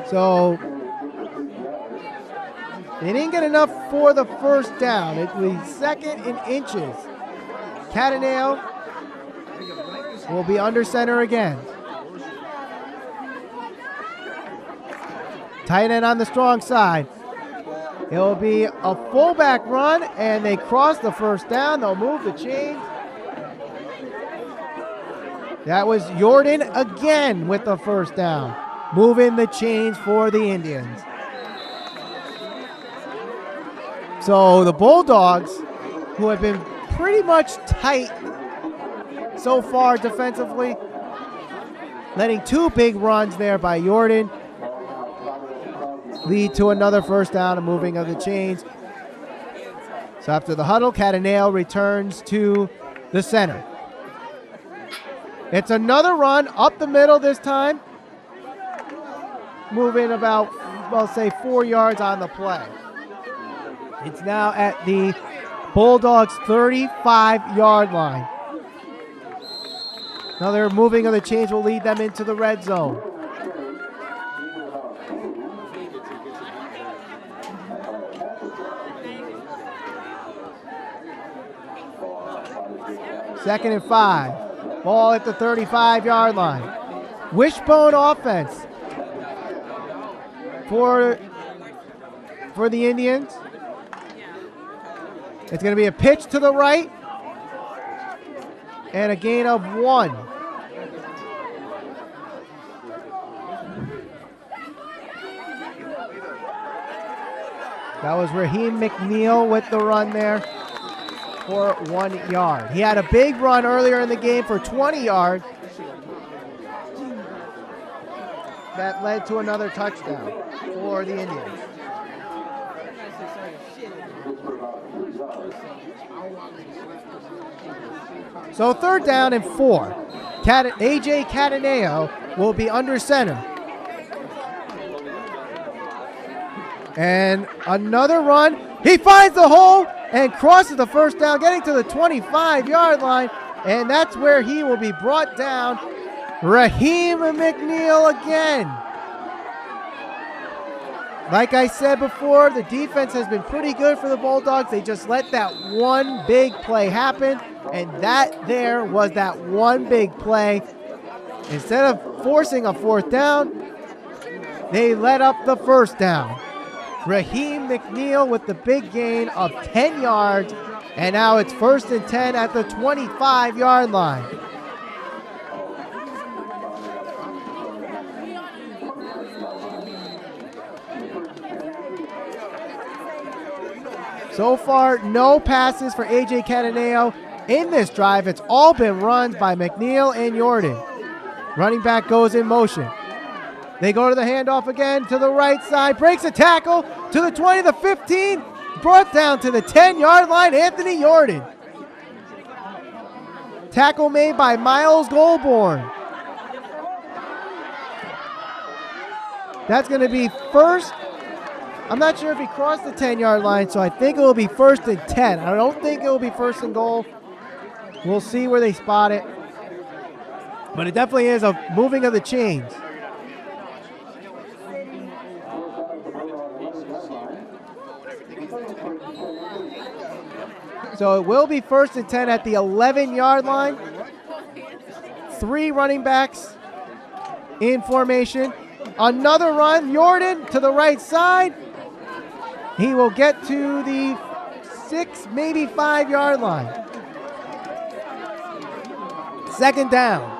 So they didn't get enough for the first down. It was second in inches. Catanale will be under center again. Tight end on the strong side. It'll be a fullback run, and they cross the first down. They'll move the chains. That was Jordan again with the first down, moving the chains for the Indians. So the Bulldogs, who have been pretty much tight so far defensively, letting two big runs there by Jordan lead to another first down and moving of the chains. So after the huddle, Cataneo returns to the center. It's another run up the middle this time, moving about, well, say 4 yards on the play. It's now at the Bulldogs' 35-yard line. Another moving of the chains will lead them into the red zone. Second and 5. Ball at the 35-yard line. Wishbone offense for the Indians. It's going to be a pitch to the right and a gain of 1. That was Raheem McNeil with the run there for 1 yard. He had a big run earlier in the game for 20 yards. That led to another touchdown for the Indians. So third down and 4. AJ Cataneo will be under center. And another run. He finds the hole and crosses the first down, getting to the 25-yard line. And that's where he will be brought down. Raheem McNeil again. Like I said before, the defense has been pretty good for the Bulldogs. They just let that one big play happen. And that there was that one big play. Instead of forcing a fourth down, they let up the first down. Raheem McNeil with the big gain of 10 yards. And now it's 1st and 10 at the 25-yard line. So far, no passes for AJ Cataneo in this drive. It's all been runs by McNeil and Jordan. Running back goes in motion. They go to the handoff again to the right side. Breaks a tackle to the 20, the 15. Brought down to the 10-yard line, Anthony Jordan. Tackle made by Miles Goldborn. That's going to be first. I'm not sure if he crossed the 10-yard line, so I think it will be 1st and 10. I don't think it will be 1st and goal. We'll see where they spot it. But it definitely is a moving of the chains. So it will be 1st and 10 at the 11-yard line. 3 running backs in formation. Another run, Jordan to the right side. He will get to the 6, maybe 5-yard line. 2nd down.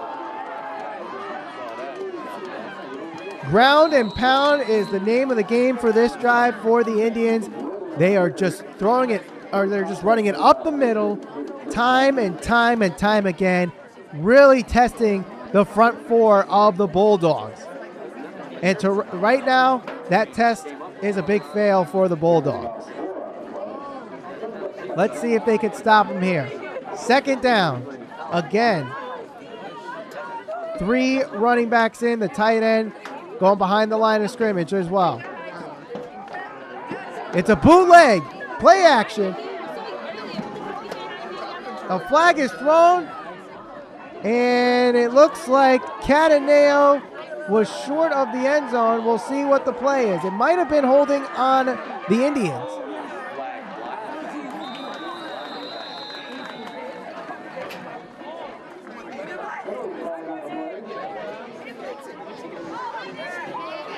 Ground and pound is the name of the game for this drive for the Indians. They are just throwing it, or they're just running it up the middle time and time and time again, really testing the front four of the Bulldogs. And to right now, that test is a big fail for the Bulldogs. Let's see if they can stop them here. 2nd down. Again, 3 running backs in, the tight end going behind the line of scrimmage as well. It's a bootleg, play action. A flag is thrown, and it looks like Cataneo was short of the end zone. We'll see what the play is. It might have been holding on the Indians.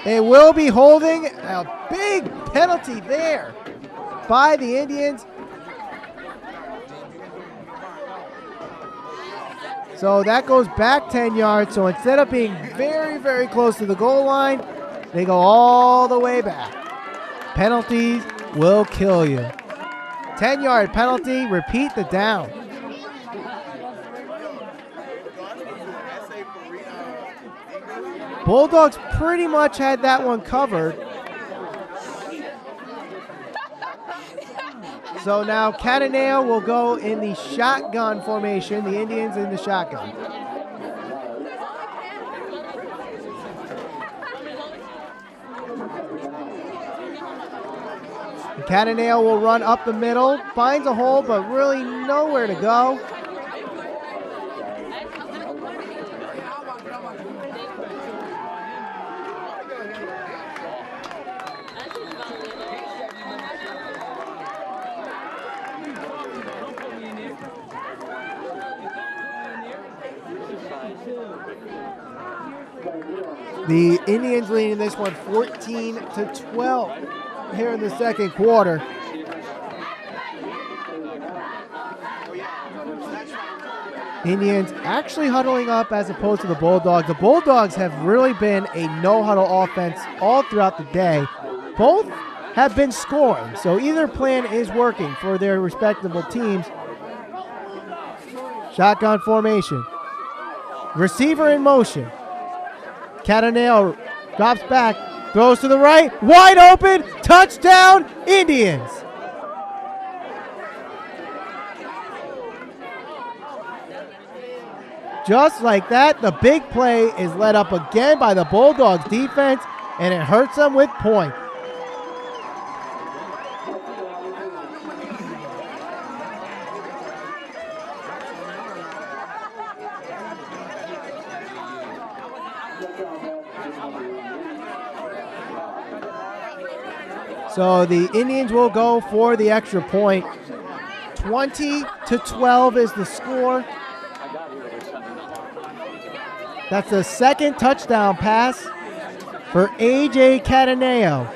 They will be holding a big penalty there by the Indians. So that goes back 10 yards. So instead of being very, very close to the goal line, they go all the way back. Penalties will kill you. 10-yard penalty, repeat the down. Bulldogs pretty much had that one covered. So now Cataneo will go in the shotgun formation, the Indians in the shotgun. Cataneo will run up the middle, finds a hole, but really nowhere to go. The Indians leading this one 14-12 here in the second quarter. Indians actually huddling up as opposed to the Bulldogs. The Bulldogs have really been a no-huddle offense all throughout the day. Both have been scoring, so either plan is working for their respectable teams. Shotgun formation. Receiver in motion. Cataneo drops back, throws to the right, wide open, touchdown, Indians. Just like that, the big play is led up again by the Bulldogs defense, and it hurts them with points. So the Indians will go for the extra point. 20-12 is the score. That's the second touchdown pass for A.J. Cataneo.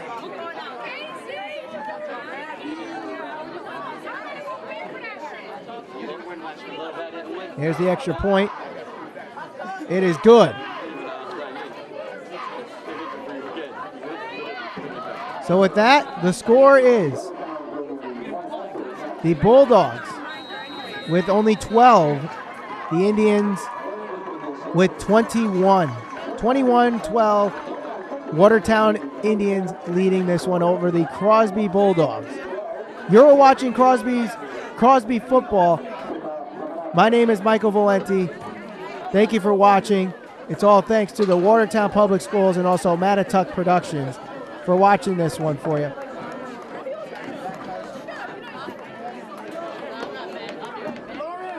Here's the extra point. It is good. So with that, the score is the Bulldogs with only 12, the Indians with 21. 21-12, Watertown Indians leading this one over the Crosby Bulldogs. You're watching Crosby football. My name is Michael Valenti. Thank you for watching. It's all thanks to the Watertown Public Schools and also Mattatuck Productions for watching this one for you.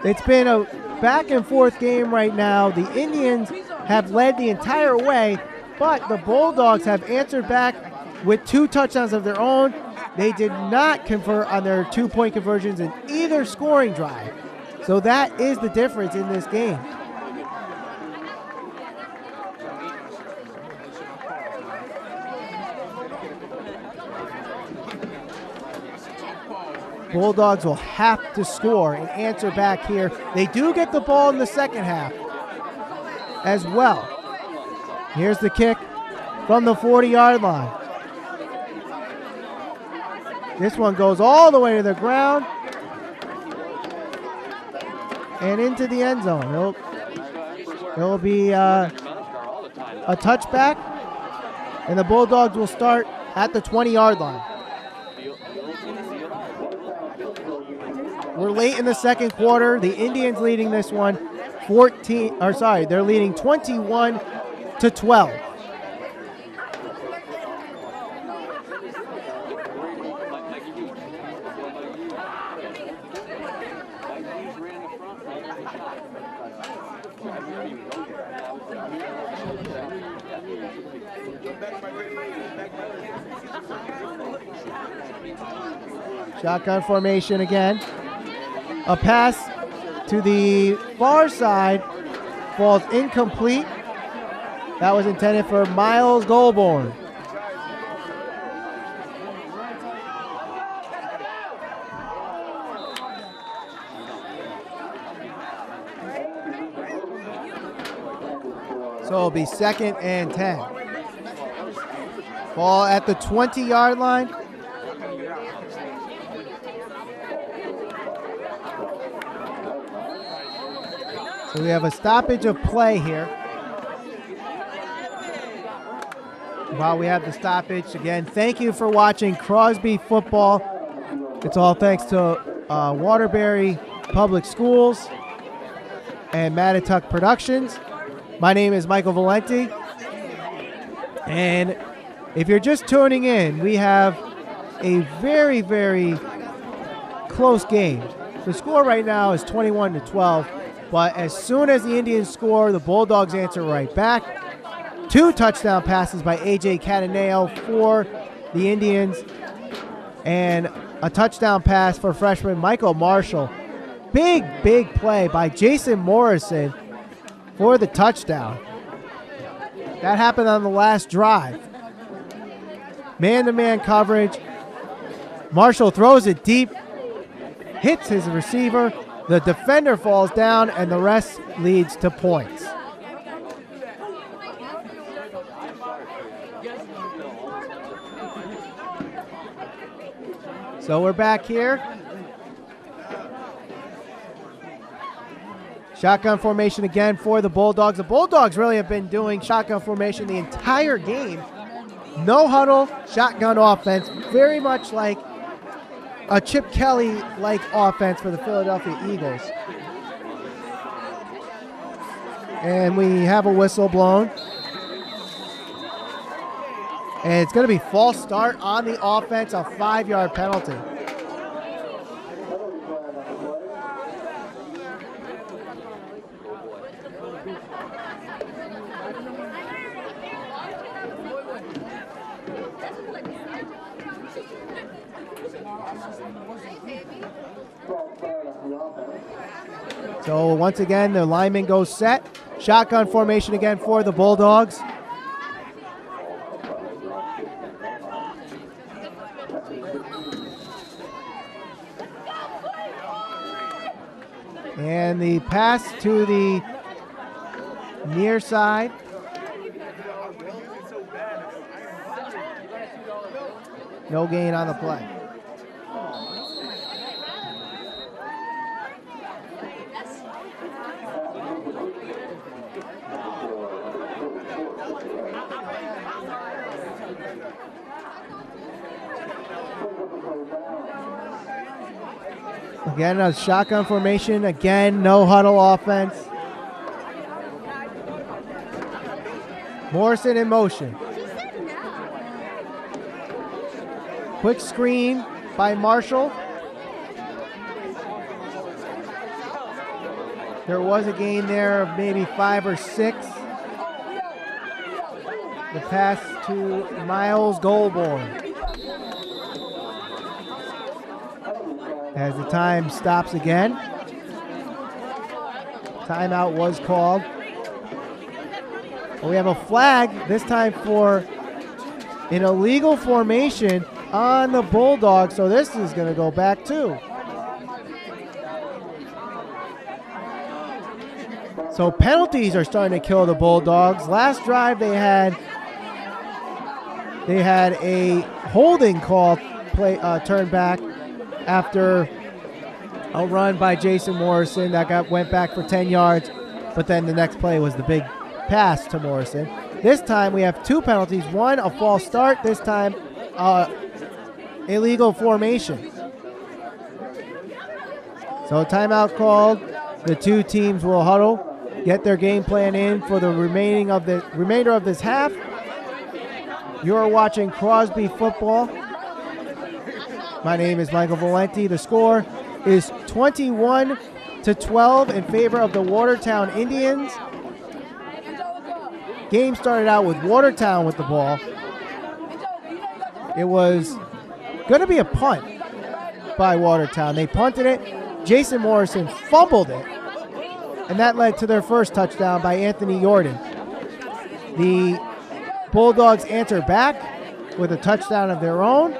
It's been a back and forth game right now. The Indians have led the entire way, but the Bulldogs have answered back with 2 touchdowns of their own. They did not convert on their 2-point conversions in either scoring drive. So that is the difference in this game. Bulldogs will have to score and answer back here. They do get the ball in the second half as well. Here's the kick from the 40-yard line. This one goes all the way to the ground and into the end zone. It'll be a touchback, and the Bulldogs will start at the 20-yard line. We're late in the second quarter. The Indians leading this one they're leading 21-12. Shotgun formation again. A pass to the far side falls incomplete. That was intended for Miles Goldborn. So it'll be 2nd and 10. Ball at the 20-yard line. So we have a stoppage of play here. While we have the stoppage, again, thank you for watching Crosby football. It's all thanks to Waterbury Public Schools and Mattituck Productions. My name is Michael Valenti. And if you're just tuning in, we have a very, very close game. The score right now is 21-12. But as soon as the Indians score, the Bulldogs answer right back. 2 touchdown passes by A.J. Cataneo for the Indians. And a touchdown pass for freshman Michael Marshall. Big, big play by Jason Morrison for the touchdown. That happened on the last drive. Man-to-man coverage. Marshall throws it deep. Hits his receiver. The defender falls down, and the rest leads to points. So we're back here. Shotgun formation again for the Bulldogs. The Bulldogs really have been doing shotgun formation the entire game. No huddle, shotgun offense, very much like a Chip Kelly-like offense for the Philadelphia Eagles. And we have a whistle blown. And it's going to be false start on the offense, a 5-yard penalty. So once again, the lineman goes set. Shotgun formation again for the Bulldogs. And the pass to the near side. No gain on the play. Again, a shotgun formation. Again, no huddle offense. Morrison in motion. Quick screen by Marshall. There was a gain there of maybe 5 or 6. The pass to Miles Goldborn. As the time stops again. Timeout was called. We have a flag, this time for an illegal formation on the Bulldogs, so this is going to go back too. So penalties are starting to kill the Bulldogs. Last drive they had a holding call turned back after a run by Jason Morrison that went back for 10 yards, but then the next play was the big pass to Morrison. This time we have 2 penalties. One, a false start. This time, illegal formation. So timeout called. The 2 teams will huddle, get their game plan in for the remainder of this half. You're watching Crosby football. My name is Michael Valenti. The score is 21-12 in favor of the Watertown Indians. Game started out with Watertown with the ball. It was going to be a punt by Watertown. They punted it. Jason Morrison fumbled it. And that led to their first touchdown by Anthony Jordan. The Bulldogs answer back with a touchdown of their own.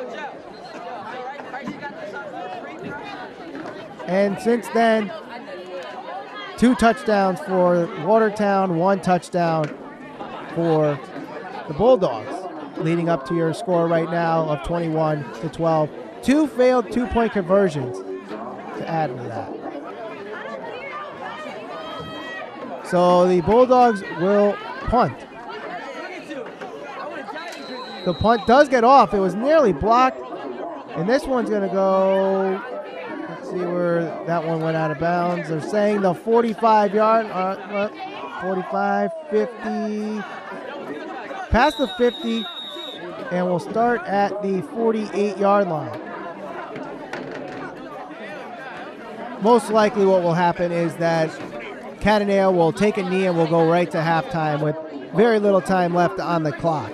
And since then, 2 touchdowns for Watertown, 1 touchdown for the Bulldogs, leading up to your score right now of 21-12. 2 failed 2-point conversions to add to that. So the Bulldogs will punt. The punt does get off. It was nearly blocked. And this one's going to go, let's see where that one went out of bounds. They're saying the 45-yard, 45, 50, past the 50, and we'll start at the 48-yard line. Most likely what will happen is that Cataneo will take a knee and will go right to halftime with very little time left on the clock.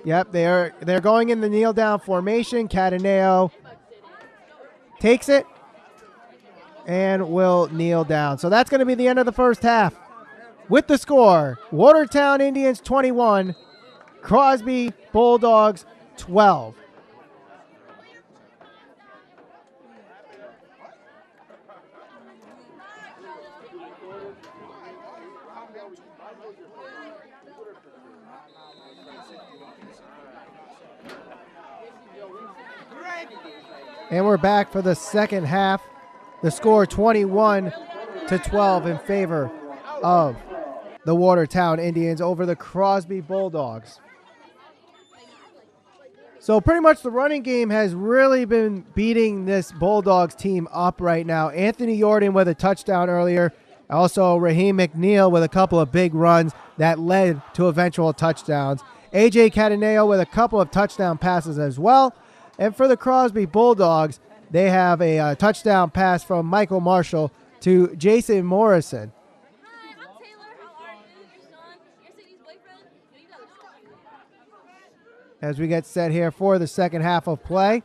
Yep, they're going in the kneel down formation. Cataneo takes it and will kneel down. So that's going to be the end of the first half. With the score, Watertown Indians 21, Crosby Bulldogs 12. And we're back for the second half. The score 21-12 in favor of the Watertown Indians over the Crosby Bulldogs. So pretty much the running game has really been beating this Bulldogs team up right now. Anthony Jordan with a touchdown earlier. Also Raheem McNeil with a couple of big runs that led to eventual touchdowns. AJ Cataneo with a couple of touchdown passes as well. And for the Crosby Bulldogs, they have a touchdown pass from Michael Marshall to Jason Morrison. Hi, I'm Taylor. How are you? Your son, your Sydney's boyfriend. You got a As we get set here for the second half of play.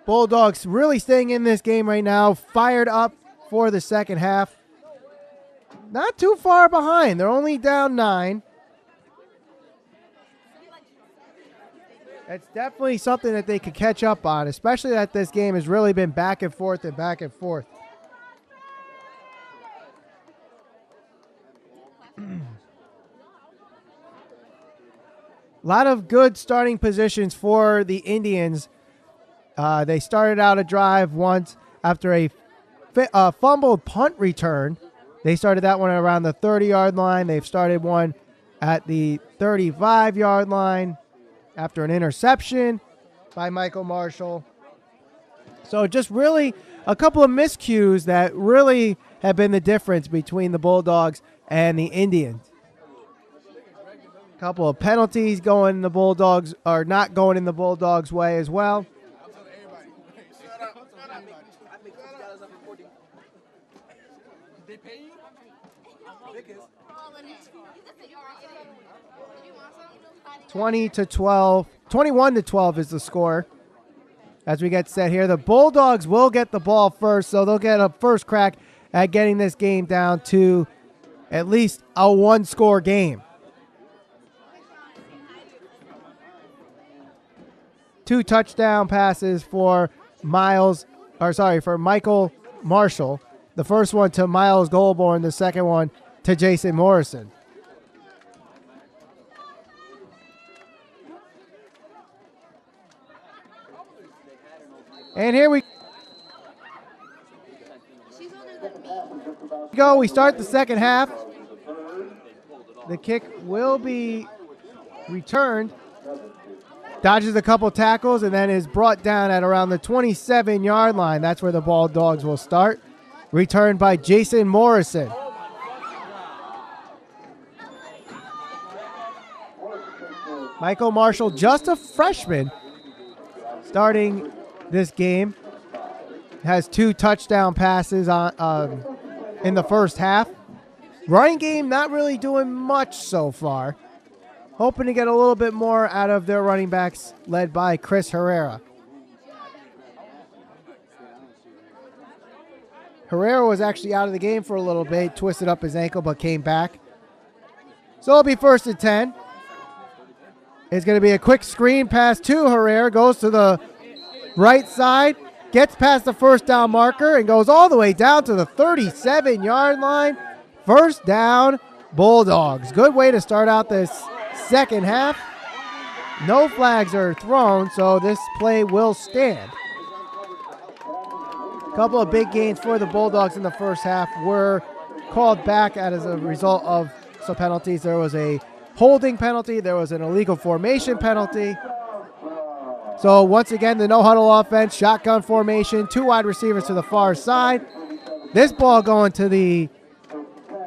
Bulldogs really staying in this game right now, fired up for the second half. Not too far behind. They're only down 9. It's definitely something that they could catch up on, especially that this game has really been back and forth and back and forth. A lot of good starting positions for the Indians. They started out a drive once after a fumbled punt return. They started that one around the 30-yard line. They've started one at the 35-yard line after an interception by Michael Marshall. So just really a couple of miscues that really have been the difference between the Bulldogs and the Indians. A couple of penalties going in the Bulldogs, or not going in the Bulldogs' way as well. They pay you? 21-12 is the score. As we get set here, the Bulldogs will get the ball first, so they'll get a first crack at getting this game down to at least a one-score game. 2 touchdown passes for Michael Marshall. The first one to Miles Goldborn, the second one to Jason Morrison. And here we go. We start the second half. The kick will be returned. Dodges a couple tackles and then is brought down at around the 27-yard line. That's where the Bulldogs will start. Returned by Jason Morrison. Michael Marshall, just a freshman, starting this game, has 2 touchdown passes in the first half. Running game not really doing much so far. Hoping to get a little bit more out of their running backs led by Chris Herrera. Herrera was actually out of the game for a little bit, twisted up his ankle, but came back. So it'll be 1st and 10. It's going to be a quick screen pass to Herrera, goes to the right side, gets past the first down marker, and goes all the way down to the 37-yard line. First down, Bulldogs. Good way to start out this second half. No flags are thrown, so this play will stand. A couple of big gains for the Bulldogs in the first half were called back as a result of some penalties. There was a holding penalty. There was an illegal formation penalty. So once again, the no-huddle offense, shotgun formation, 2 wide receivers to the far side. This ball going to the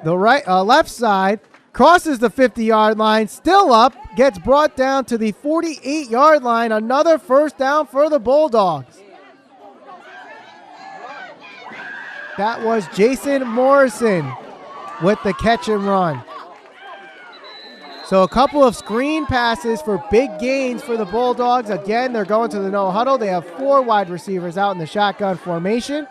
left side, crosses the 50-yard line, still up, gets brought down to the 48-yard line. Another first down for the Bulldogs. That was Jason Morrison with the catch and run. So a couple of screen passes for big gains for the Bulldogs. Again, they're going to the no huddle. They have 4 wide receivers out in the shotgun formation.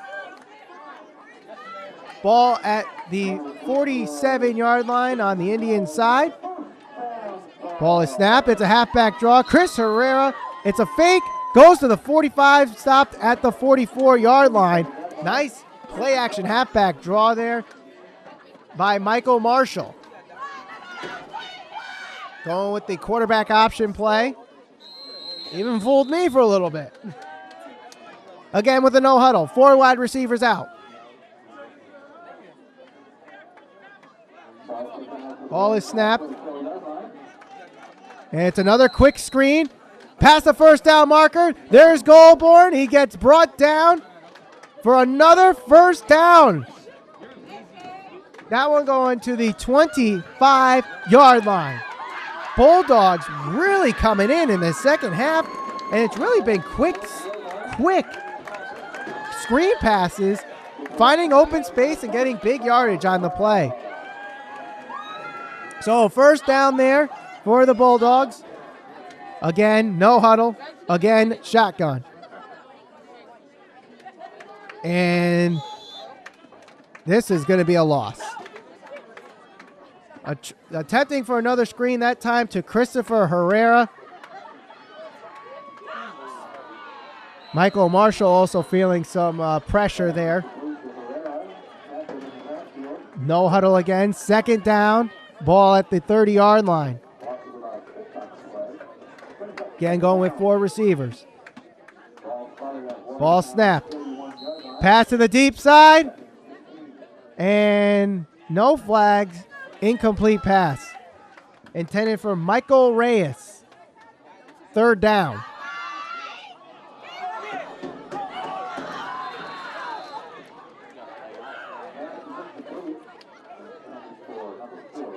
Ball at the 47-yard line on the Indian side. Ball is snapped. It's a halfback draw. Chris Herrera, it's a fake. Goes to the 45, stopped at the 44-yard line. Nice play action halfback draw there by Michael Marshall. Going with the quarterback option play. Even fooled me for a little bit. Again with the no huddle. 4 wide receivers out. Ball is snapped. And it's another quick screen. Past the first down marker. There's Goldborn. He gets brought down for another first down. That one going to the 25-yard line. Bulldogs really coming in the second half, and it's really been quick screen passes, finding open space and getting big yardage on the play. So first down there for the Bulldogs. Again, no huddle. Again, shotgun. And this is going to be a loss. Attempting for another screen, that time to Christopher Herrera. Michael Marshall also feeling some pressure there. No huddle again. Second down. Ball at the 30-yard line. Again going with 4 receivers. Ball snapped. Pass to the deep side. And no flags. Incomplete pass. Intended for Michael Reyes. Third down.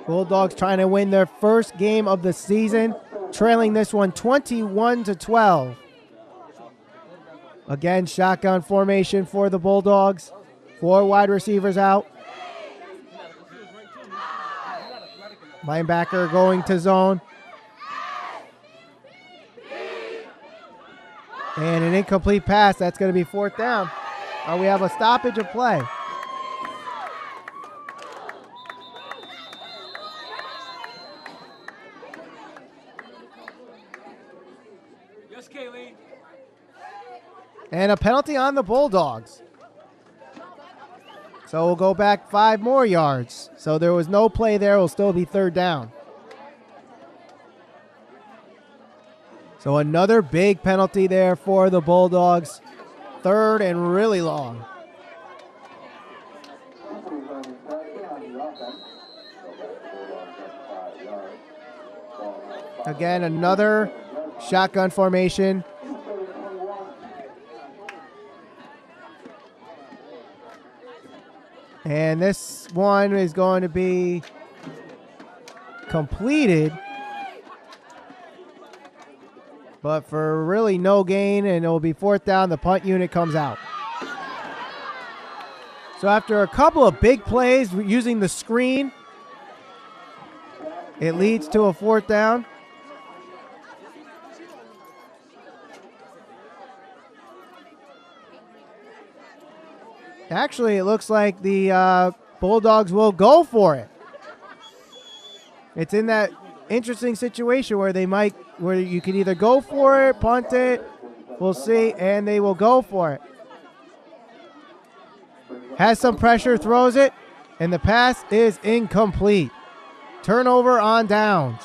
Bulldogs trying to win their first game of the season, trailing this one 21-12. Again, shotgun formation for the Bulldogs. 4 wide receivers out. Linebacker going to zone. And an incomplete pass. That's going to be 4th down. We have a stoppage of play. Yes, Kaylee. And a penalty on the Bulldogs. So we'll go back 5 more yards. So there was no play there. It will still be 3rd down. So another big penalty there for the Bulldogs. 3rd and really long. Again, another shotgun formation. And this one is going to be completed, but for really no gain, and it will be 4th down. The punt unit comes out. So after a couple of big plays using the screen It leads to a 4th down. Actually, it looks like the Bulldogs will go for it. It's in that interesting situation where where you can either go for it, punt it, we'll see, and they will go for it. Has some pressure, throws it, and the pass is incomplete. Turnover on downs.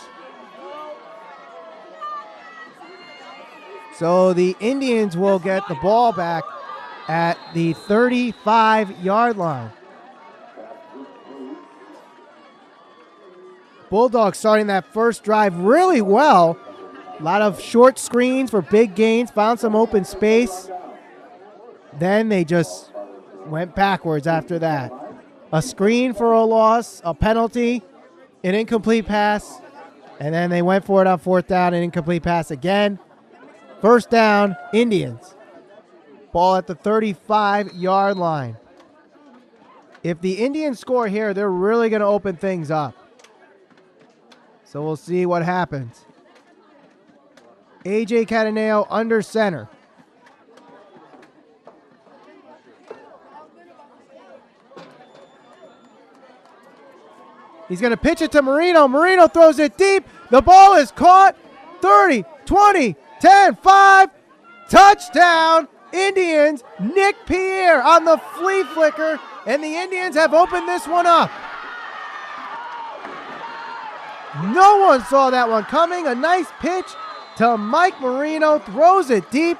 So the Indians will get the ball back at the 35-yard line. Bulldogs starting that first drive really well. A lot of short screens for big gains, found some open space. Then they just went backwards after that. A screen for a loss, a penalty, an incomplete pass, and then they went for it on 4th down, an incomplete pass again. 1st down, Indians. Ball at the 35-yard line. If the Indians score here, they're really going to open things up. So we'll see what happens. A.J. Cataneo under center. He's going to pitch it to Marino. Marino throws it deep. The ball is caught. 30, 20, 10, 5. Touchdown, Indians. Nick Pierre on the flea flicker. And the Indians have opened this one up. No one saw that one coming. A nice pitch to Mike Marino. Throws it deep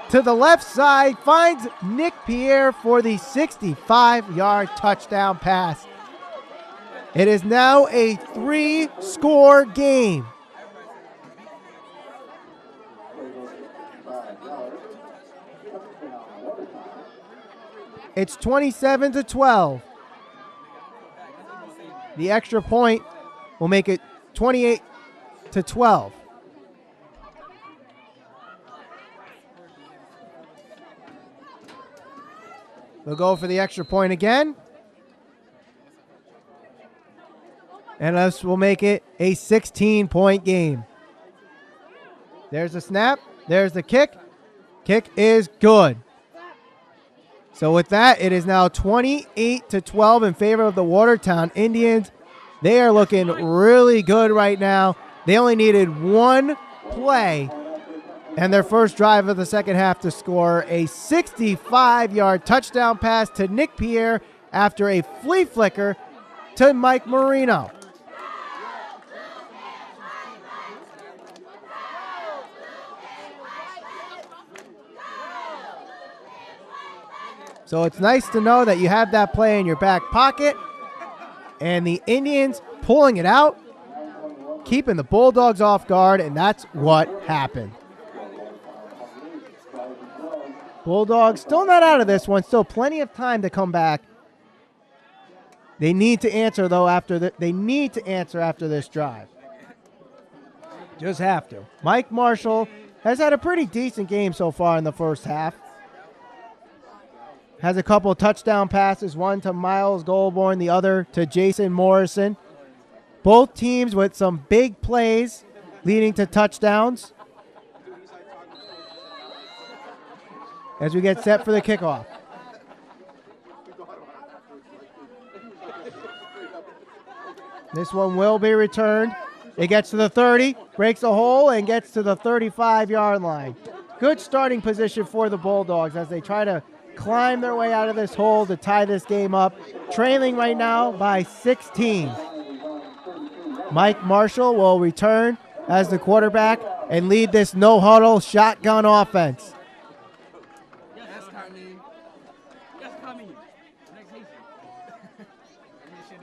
to the left side. Finds Nick Pierre for the 65-yard touchdown pass. It is now a 3-score game. It's 27-12. The extra point will make it 28-12. They'll go for the extra point again. And this will make it a 16-point game. There's the snap. There's the kick. Kick is good. So with that, it is now 28-12 in favor of the Watertown Indians. They are looking really good right now. They only needed one play and their first drive of the second half to score a 65-yard touchdown pass to Nick Pierre after a flea flicker to Mike Marino. So it's nice to know that you have that play in your back pocket. And the Indians pulling it out, keeping the Bulldogs off guard, and that's what happened. Bulldogs still not out of this one. Still plenty of time to come back. They need to answer, though, after this drive. Just have to. Mike Marshall has had a pretty decent game so far in the first half. Has a couple of touchdown passes, one to Miles Goldborn, the other to Jason Morrison. Both teams with some big plays leading to touchdowns. As we get set for the kickoff. This one will be returned. It gets to the 30, breaks a hole, and gets to the 35-yard line. Good starting position for the Bulldogs as they try to climb their way out of this hole to tie this game up. Trailing right now by 16. Mike Marshall will return as the quarterback and lead this no-huddle shotgun offense.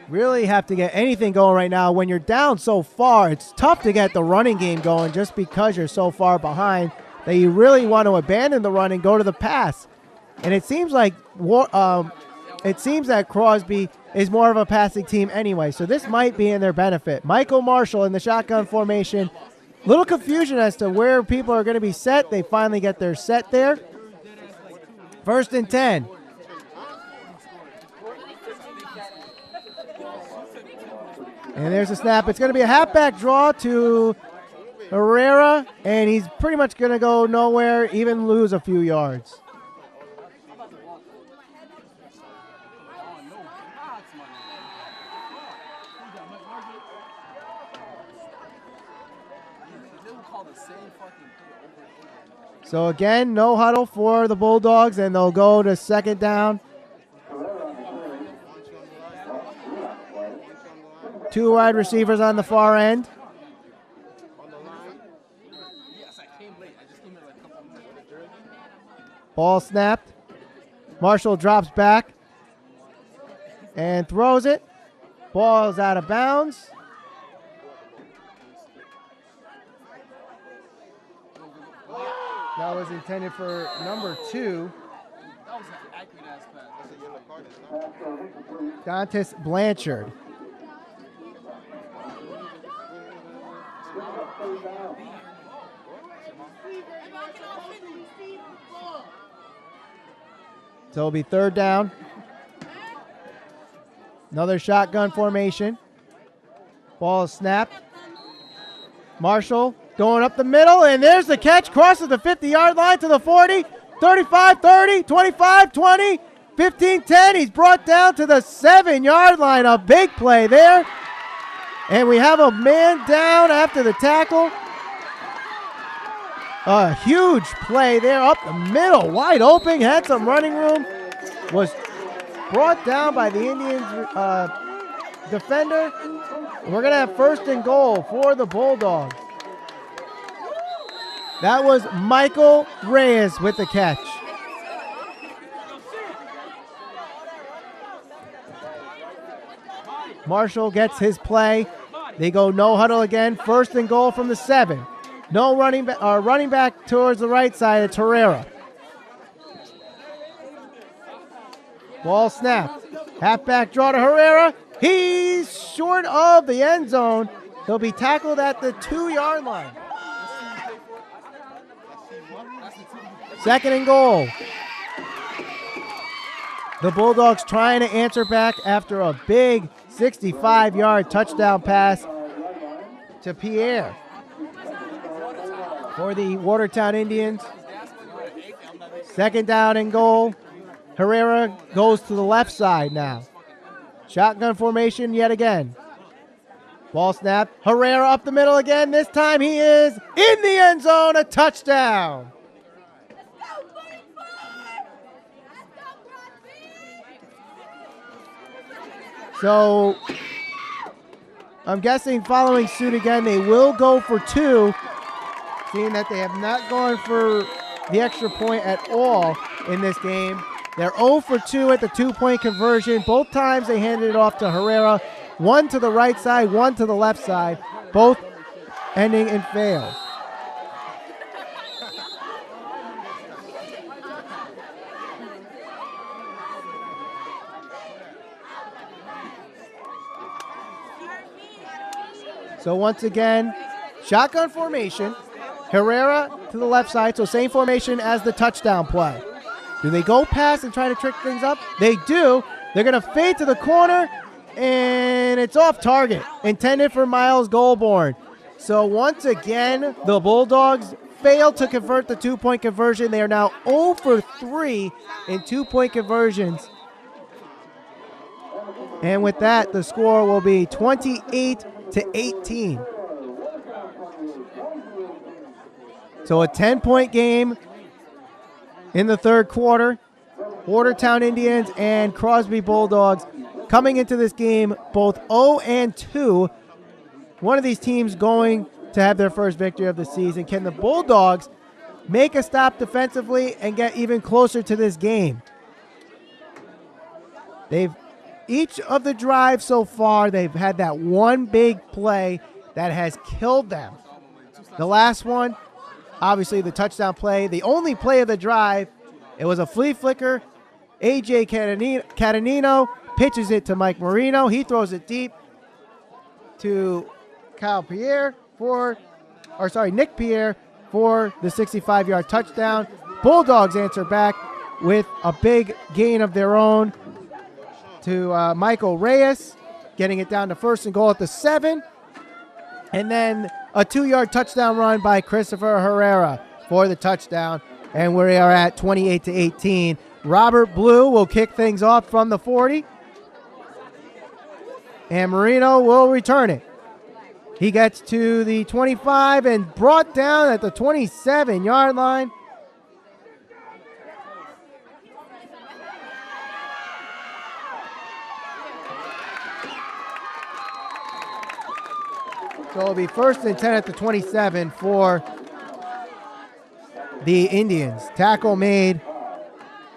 Really have to get anything going right now. When you're down so far, it's tough to get the running game going just because you're so far behind that you really want to abandon the run and go to the pass. And it seems like that Crosby is more of a passing team anyway, so this might be in their benefit. Michael Marshall in the shotgun formation. Little confusion as to where people are going to be set. They finally get their set there. 1st and 10. And there's a snap. It's going to be a halfback draw to Herrera, and he's pretty much going to go nowhere, even lose a few yards. So again, no huddle for the Bulldogs, and they'll go to second down. 2 wide receivers on the far end. Ball snapped. Marshall drops back and throws it. Ball is out of bounds. That was intended for number 2. That was an accurate ass pass. That's a yellow card. Dantas Blanchard. So it'll be third down. Another shotgun formation. Ball is snapped. Marshall going up the middle, and there's the catch. Crosses the 50-yard line to the 40, 35, 30, 25, 20, 15, 10. He's brought down to the 7-yard line. A big play there. And we have a man down after the tackle. A huge play there up the middle, wide open, had some running room. Was brought down by the Indians defender. We're going to have first and goal for the Bulldogs. That was Michael Reyes with the catch. Marshall gets his play. They go no huddle again. First and goal from the 7. No running back towards the right side. It's Herrera. Ball snap. Halfback draw to Herrera. He's short of the end zone. He'll be tackled at the 2-yard line. Second and goal. The Bulldogs trying to answer back after a big 65-yard touchdown pass to Pierre for the Watertown Indians. Second down and goal. Herrera goes to the left side now. Shotgun formation yet again. Ball snap. Herrera up the middle again. This time he is in the end zone. A touchdown. So I'm guessing following suit again, they will go for 2, seeing that they have not gone for the extra point at all in this game. They're 0 for 2 at the 2-point conversion. Both times they handed it off to Herrera. 1 to the right side, 1 to the left side. Both ending in fails. So once again, shotgun formation. Herrera to the left side, so same formation as the touchdown play. Do they go pass and try to trick things up? They do. They're going to fade to the corner, and it's off target. Intended for Miles Goldborn. So once again, the Bulldogs failed to convert the 2-point conversion. They are now 0 for 3 in 2-point conversions. And with that, the score will be 28-18. So a 10-point game in the third quarter. Watertown Indians and Crosby Bulldogs coming into this game both 0-2. One of these teams going to have their first victory of the season. Can the Bulldogs make a stop defensively and get even closer to this game? Each of the drives so far, they've had that one big play that has killed them. The last one, obviously the touchdown play, the only play of the drive, it was a flea flicker. A.J. Catanino pitches it to Mike Marino. He throws it deep to Nick Pierre for the 65-yard touchdown. Bulldogs answer back with a big gain of their own to Michael Reyes. getting it down to 1st and goal at the 7. And then a 2-yard touchdown run by Christopher Herrera for the touchdown. And we are at 28-18. Robert Blue will kick things off from the 40. And Marino will return it. He gets to the 25 and brought down at the 27-yard line. So it'll be 1st and 10 at the 27 for the Indians. Tackle made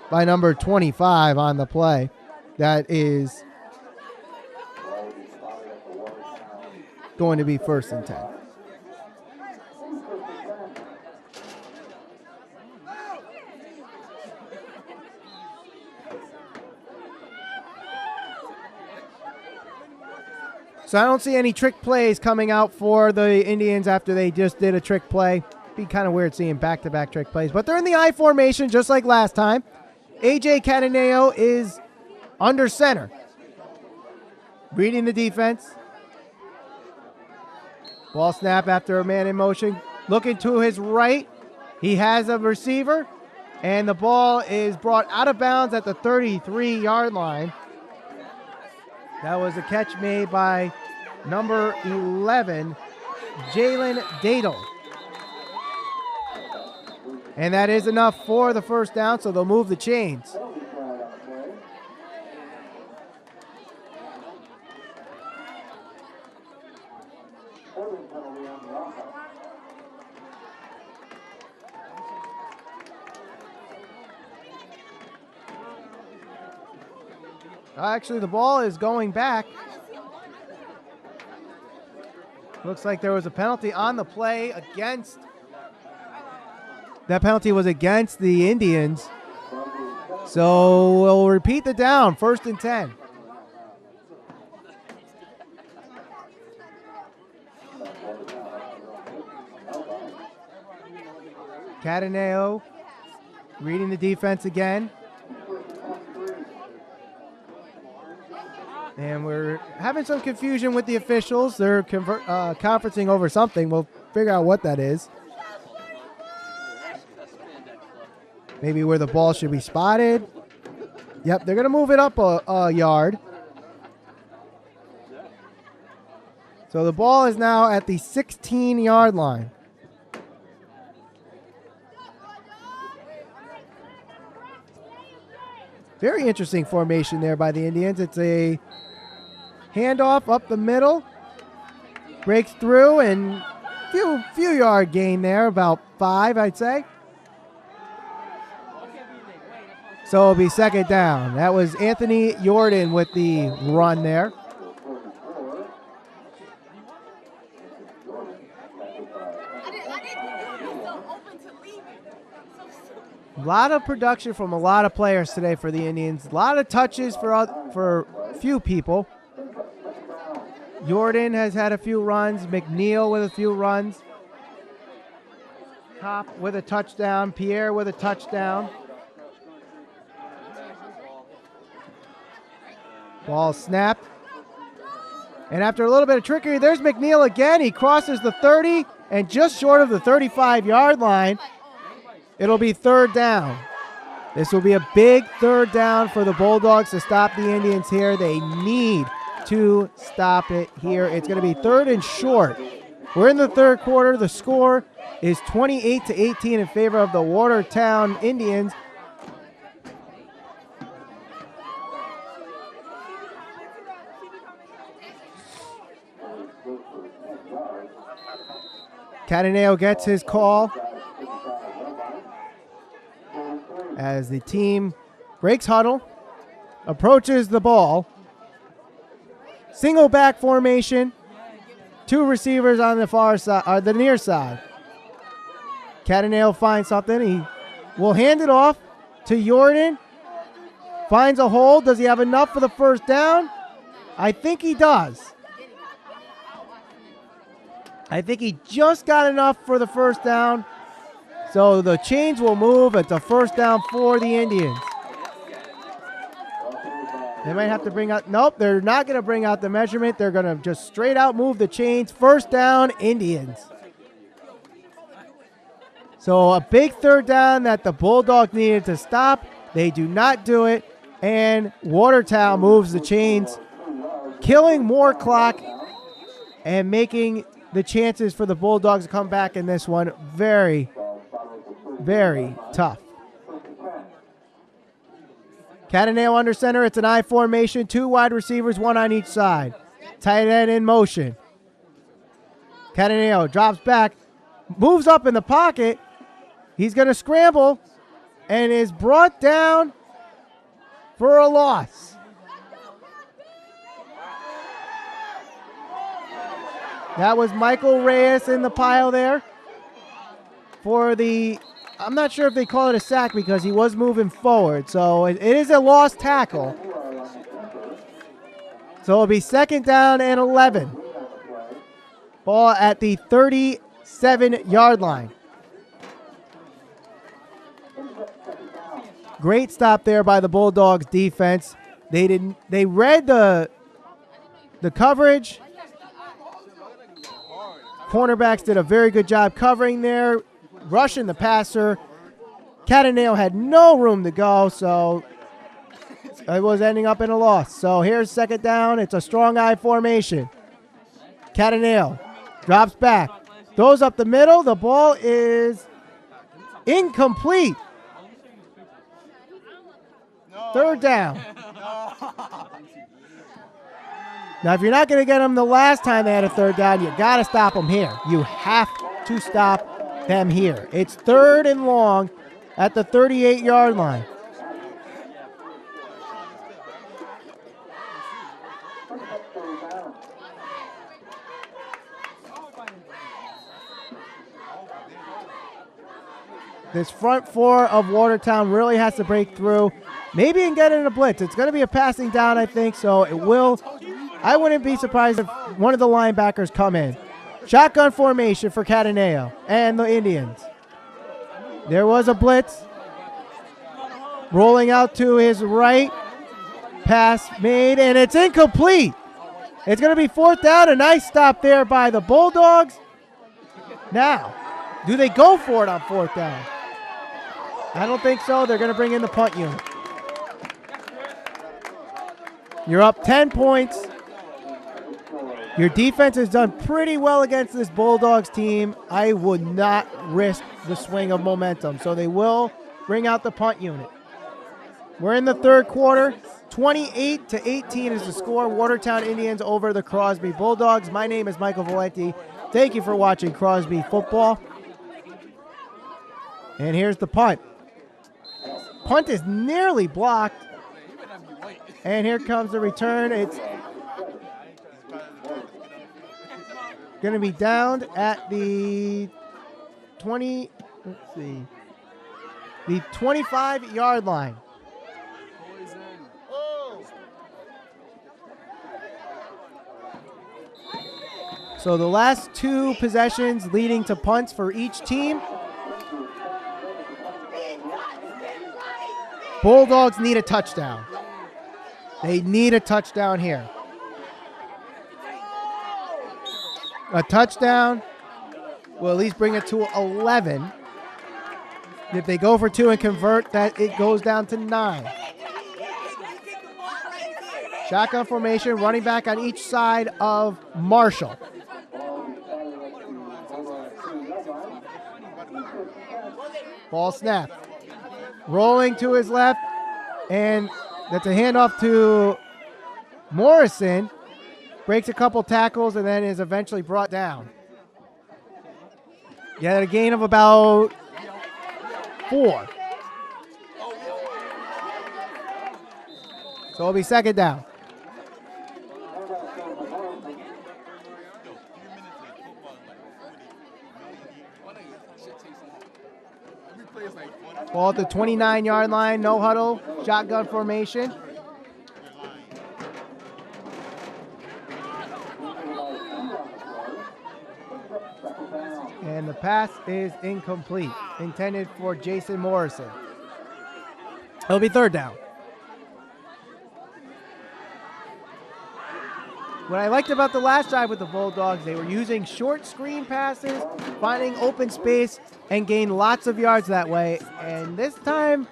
by number 25 on the play. That is going to be 1st and 10. So I don't see any trick plays coming out for the Indians after they just did a trick play. Be kind of weird seeing back-to-back trick plays. But they're in the I formation just like last time. A.J. Cataneo is under center. Reading the defense. Ball snap after a man in motion. Looking to his right. He has a receiver. And the ball is brought out of bounds at the 33-yard line. That was a catch made by number 11, Jalen Dadle. And that is enough for the 1st down, so they'll move the chains. Actually, the ball is going back. Looks like there was a penalty on the play against. That penalty was against the Indians. So we'll repeat the down. 1st and 10. Cataneo reading the defense again. And we're having some confusion with the officials. They're conferencing over something. We'll figure out what that is. Maybe where the ball should be spotted. Yep, they're going to move it up a yard. So the ball is now at the 16-yard line. Very interesting formation there by the Indians. It's a handoff up the middle. Breaks through and few yard gain there, about 5, I'd say. So it'll be 2nd down. That was Anthony Jordan with the run there. A lot of production from a lot of players today for the Indians. A lot of touches for few people. Jordan has had a few runs. McNeil with a few runs. Hop with a touchdown. Pierre with a touchdown. Ball snapped. And after a little bit of trickery, there's McNeil again. He crosses the 30 and just short of the 35-yard line. It'll be 3rd down. This will be a big 3rd down for the Bulldogs to stop the Indians here. They need to stop it here. It's going to be 3rd and short. We're in the 3rd quarter. The score is 28-18 in favor of the Watertown Indians. Cataneo gets his call as the team breaks huddle, approaches the ball. Single back formation. 2 receivers on the far side, the near side. Cataneo finds something. He will hand it off to Jordan. Finds a hole. Does he have enough for the 1st down? I think he does. I think he just got enough for the 1st down. So the chains will move. It's a 1st down for the Indians. They might have to bring out, nope, they're not going to bring out the measurement. They're going to just straight out move the chains. First down, Indians. So a big third down that the Bulldogs needed to stop. They do not do it, and Watertown moves the chains, killing more clock and making the chances for the Bulldogs to come back in this one very, very tough. Cataneo under center. It's an I formation. 2 wide receivers, 1 on each side. Tight end in motion. Cataneo drops back, moves up in the pocket. He's going to scramble and is brought down for a loss. That was Michael Reyes in the pile there for the, I'm not sure if they call it a sack because he was moving forward. So it is a lost tackle. So it'll be 2nd down and 11. Ball at the 37-yard line. Great stop there by the Bulldogs defense. They read the coverage. Cornerbacks did a very good job covering there, rushing the passer. Cataneo had no room to go, so it was ending up in a loss. So here's 2nd down. It's a strong I formation. Cataneo drops back, throws up the middle. The ball is incomplete. 3rd down. Now, if you're not going to get them the last time they had a 3rd down, you got to stop them here. You have to stop them here. It's 3rd and long at the 38-yard line. This front 4 of Watertown really has to break through. Maybe and get in a blitz. It's going to be a passing down, I think, so it will. I wouldn't be surprised if one of the linebackers come in. Shotgun formation for Cataneo and the Indians. There was a blitz. Rolling out to his right. Pass made, and it's incomplete. It's going to be 4th down. A nice stop there by the Bulldogs. Now, do they go for it on 4th down? I don't think so. They're going to bring in the punt unit. You're up 10 points. Your defense has done pretty well against this Bulldogs team. I would not risk the swing of momentum. So they will bring out the punt unit. We're in the 3rd quarter. 28-18 is the score. Watertown Indians over the Crosby Bulldogs. My name is Michael Valenti. Thank you for watching Crosby football. And here's the punt. Punt is nearly blocked. And here comes the return. It's going to be downed at the 25-yard line. So the last 2 possessions leading to punts for each team. Bulldogs need a touchdown. They need a touchdown here. A touchdown will at least bring it to 11. If they go for 2 and convert, that it goes down to 9. Shotgun formation, running back on each side of Marshall. Ball snap. Rolling to his left, and that's a handoff to Morrison. Breaks a couple tackles and then is eventually brought down. Yeah, a gain of about 4. So it'll be 2nd down. Ball at the 29-yard line, no huddle, shotgun formation. And the pass is incomplete, intended for Jason Morrison. It'll be 3rd down. What I liked about the last drive with the Bulldogs, they were using short screen passes, finding open space, and gain lots of yards that way. And this time,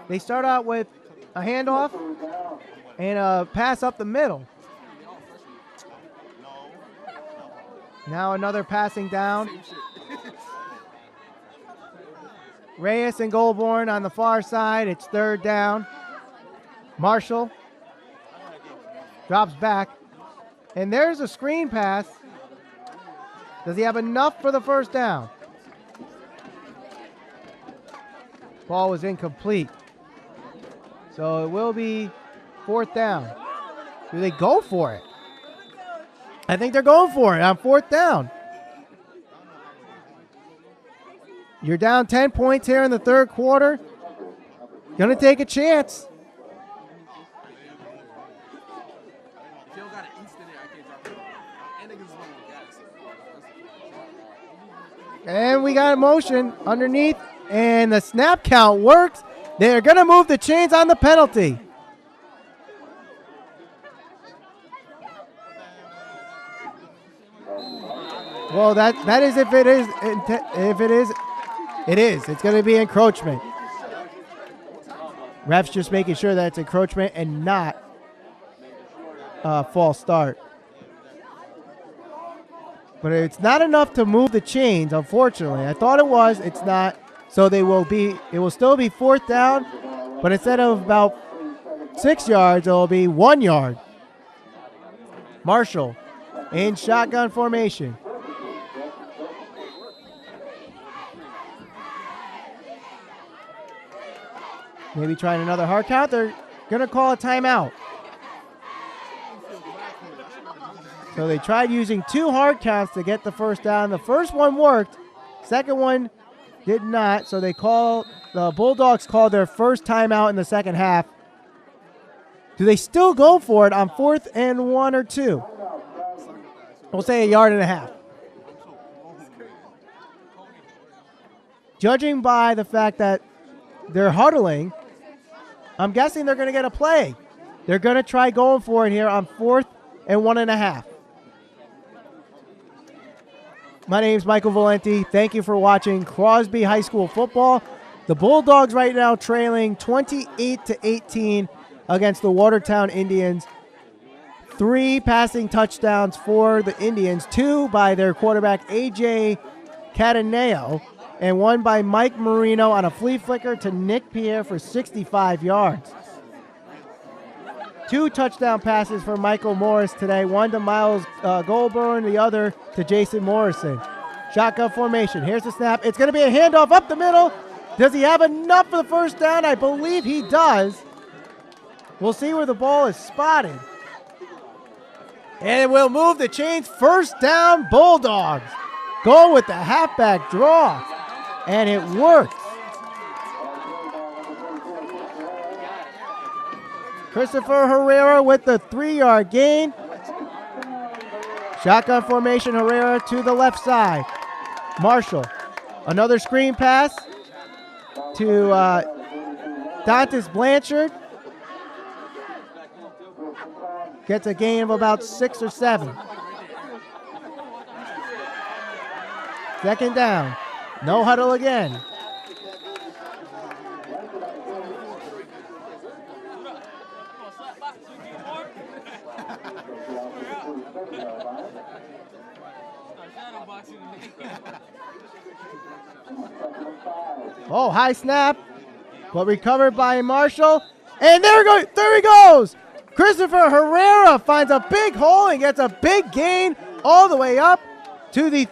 they start out with a handoff and a pass up the middle. Now another passing down. Reyes and Goldborn on the far side. It's third down. Marshall drops back. And there's a screen pass. Does he have enough for the first down? Ball was incomplete. So it will be fourth down. Do they go for it? I think they're going for it on fourth down. You're down 10 points here in the third quarter. Gonna take a chance. And we got a motion underneath, and the snap count works. They're gonna move the chains on the penalty. Well, that is if it is. It is. It's going to be encroachment. Refs just making sure that it's encroachment and not false start. But it's not enough to move the chains, unfortunately. I thought it was. It's not. So it will still be fourth down, but instead of about 6 yards, it will be 1 yard. Marshall in shotgun formation. Maybe trying another hard count. They're going to call a timeout. So they tried using 2 hard counts to get the first down. The first one worked. Second one did not. So the Bulldogs called their first timeout in the second half. Do they still go for it on 4th and 1 or 2? We'll say 1.5 yards. Judging by the fact that they're huddling, I'm guessing they're going to get a play. They're going to try going for it here on 4th and 1.5. My name's Michael Valenti. Thank you for watching Crosby High School football. The Bulldogs right now trailing 28-18 against the Watertown Indians. 3 passing touchdowns for the Indians, 2 by their quarterback A.J. Cataneo, and 1 by Mike Marino on a flea flicker to Nick Pierre for 65 yards. 2 touchdown passes for Michael Morris today, 1 to Miles Goldburn, the other to Jason Morrison. Shotgun formation. Here's the snap. It's going to be a handoff up the middle. Does he have enough for the first down? I believe he does. We'll see where the ball is spotted. And it will move the chains. First down, Bulldogs. Go with the halfback draw. And it works. Christopher Herrera with the 3-yard gain. Shotgun formation, Herrera to the left side. Marshall, another screen pass to Dantas Blanchard. Gets a gain of about 6 or 7. Second down. No huddle again. Oh, high snap, but recovered by Marshall. And there he goes. Christopher Herrera finds a big hole and gets a big gain all the way up to the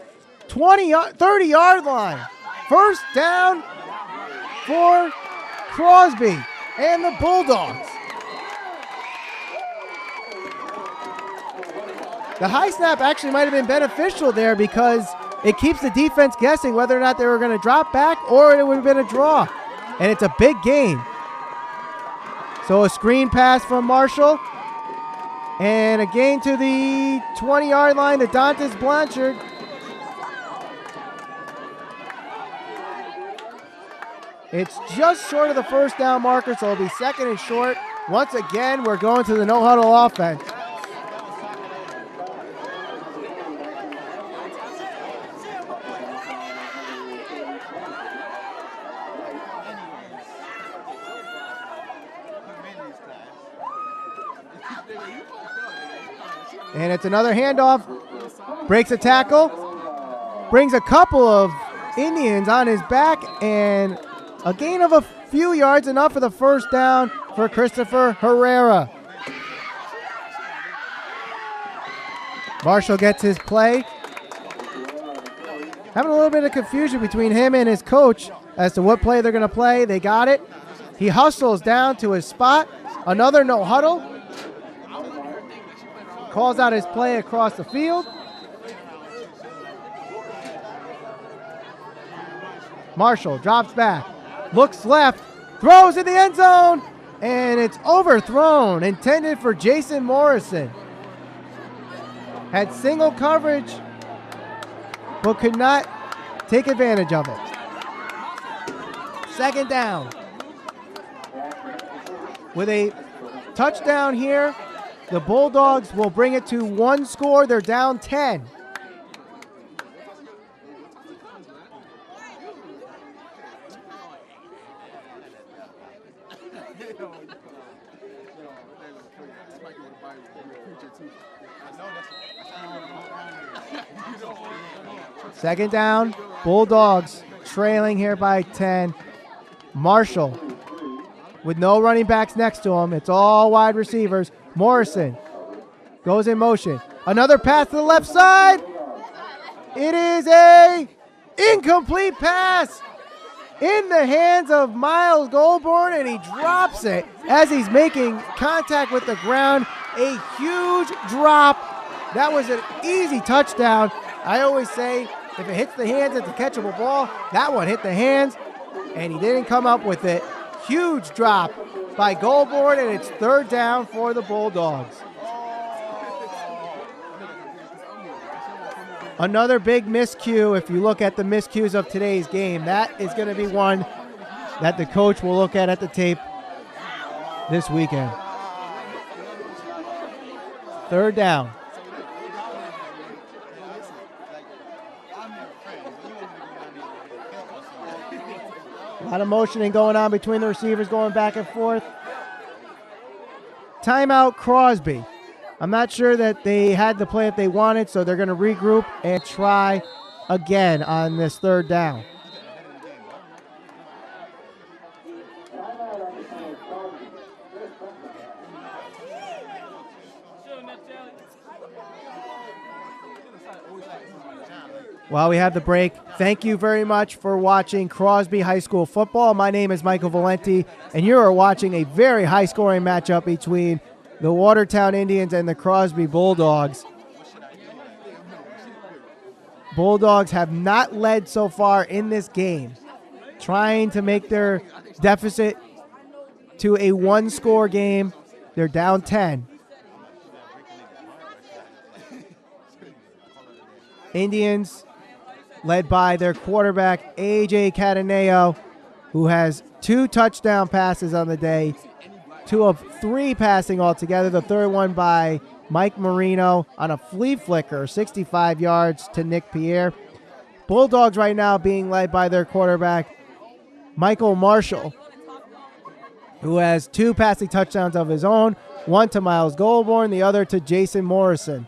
30-yard line. First down for Crosby and the Bulldogs. The high snap actually might have been beneficial there because it keeps the defense guessing whether or not they were going to drop back or it would have been a draw. And it's a big gain. So a screen pass from Marshall. And a gain to the 20-yard line to Dantas Blanchard. It's just short of the first down marker, so it'll be second and short. Once again, we're going to the no-huddle offense. And it's another handoff. Breaks a tackle. Brings a couple of Indians on his back. And a gain of a few yards, enough for the first down for Christopher Herrera. Marshall gets his play. Having a little bit of confusion between him and his coach as to what play they're going to play. They got it. He hustles down to his spot. Another no huddle. Calls out his play across the field. Marshall drops back. Looks left. Throws in the end zone. And it's overthrown. Intended for Jason Morrison. Had single coverage, but could not take advantage of it. Second down. With a touchdown here, the Bulldogs will bring it to one score. They're down 10. Second down, Bulldogs trailing here by 10. Marshall with no running backs next to him. It's all wide receivers. Morrison goes in motion. Another pass to the left side. It is a incomplete pass in the hands of Miles Goldborn, and he drops it as he's making contact with the ground. A huge drop. That was an easy touchdown. I always say, if it hits the hands, it's a catchable ball. That one hit the hands, and he didn't come up with it. Huge drop by Goldborn, and it's third down for the Bulldogs. Another big miscue. If you look at the miscues of today's game, that is going to be one that the coach will look at the tape this weekend. Third down. A lot of motioning going on between the receivers, going back and forth. Timeout, Crosby. I'm not sure that they had the play that they wanted, so they're going to regroup and try again on this third down. While we have the break, thank you very much for watching Crosby High School football. My name is Michael Valenti, and you are watching a very high-scoring matchup between the Watertown Indians and the Crosby Bulldogs. Bulldogs have not led so far in this game, trying to make their deficit to a one-score game. They're down 10. Indians, led by their quarterback, A.J. Cataneo, who has 2 touchdown passes on the day, 2 of 3 passing altogether. The third one by Mike Marino on a flea flicker, 65 yards to Nick Pierre. Bulldogs right now being led by their quarterback, Michael Marshall, who has 2 passing touchdowns of his own, one to Miles Goldborn, the other to Jason Morrison.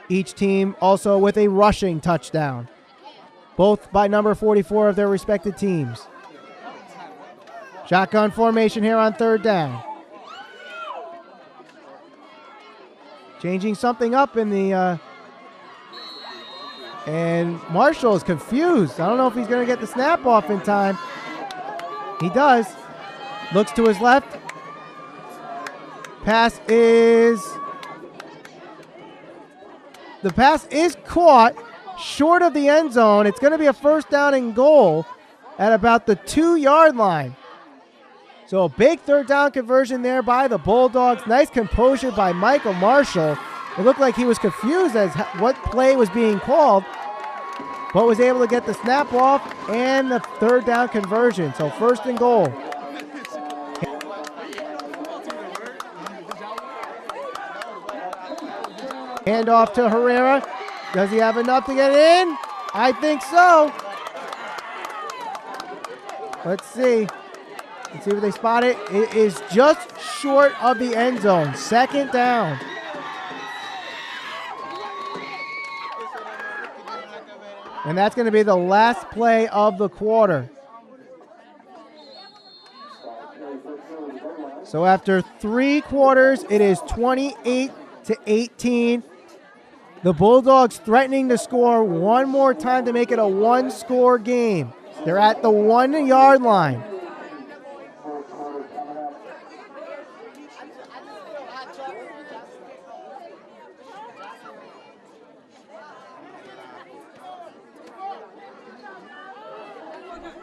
Each team also with a rushing touchdown, both by number 44 of their respective teams. Shotgun formation here on third down. Changing something up in the... and Marshall is confused. I don't know if he's going to get the snap off in time. He does. Looks to his left. The pass is caught short of the end zone. It's going to be a first down and goal at about the 2-yard line. So a big third down conversion there by the Bulldogs. Nice composure by Michael Marshall. It looked like he was confused as what play was being called, but was able to get the snap off and the third down conversion. So first and goal. Hand off to Herrera. Does he have enough to get it in? I think so. Let's see. Let's see if they spot it. It is just short of the end zone. Second down. And that's going to be the last play of the quarter. So after 3 quarters, it is 28-18. The Bulldogs threatening to score one more time to make it a one-score game. They're at the 1-yard line.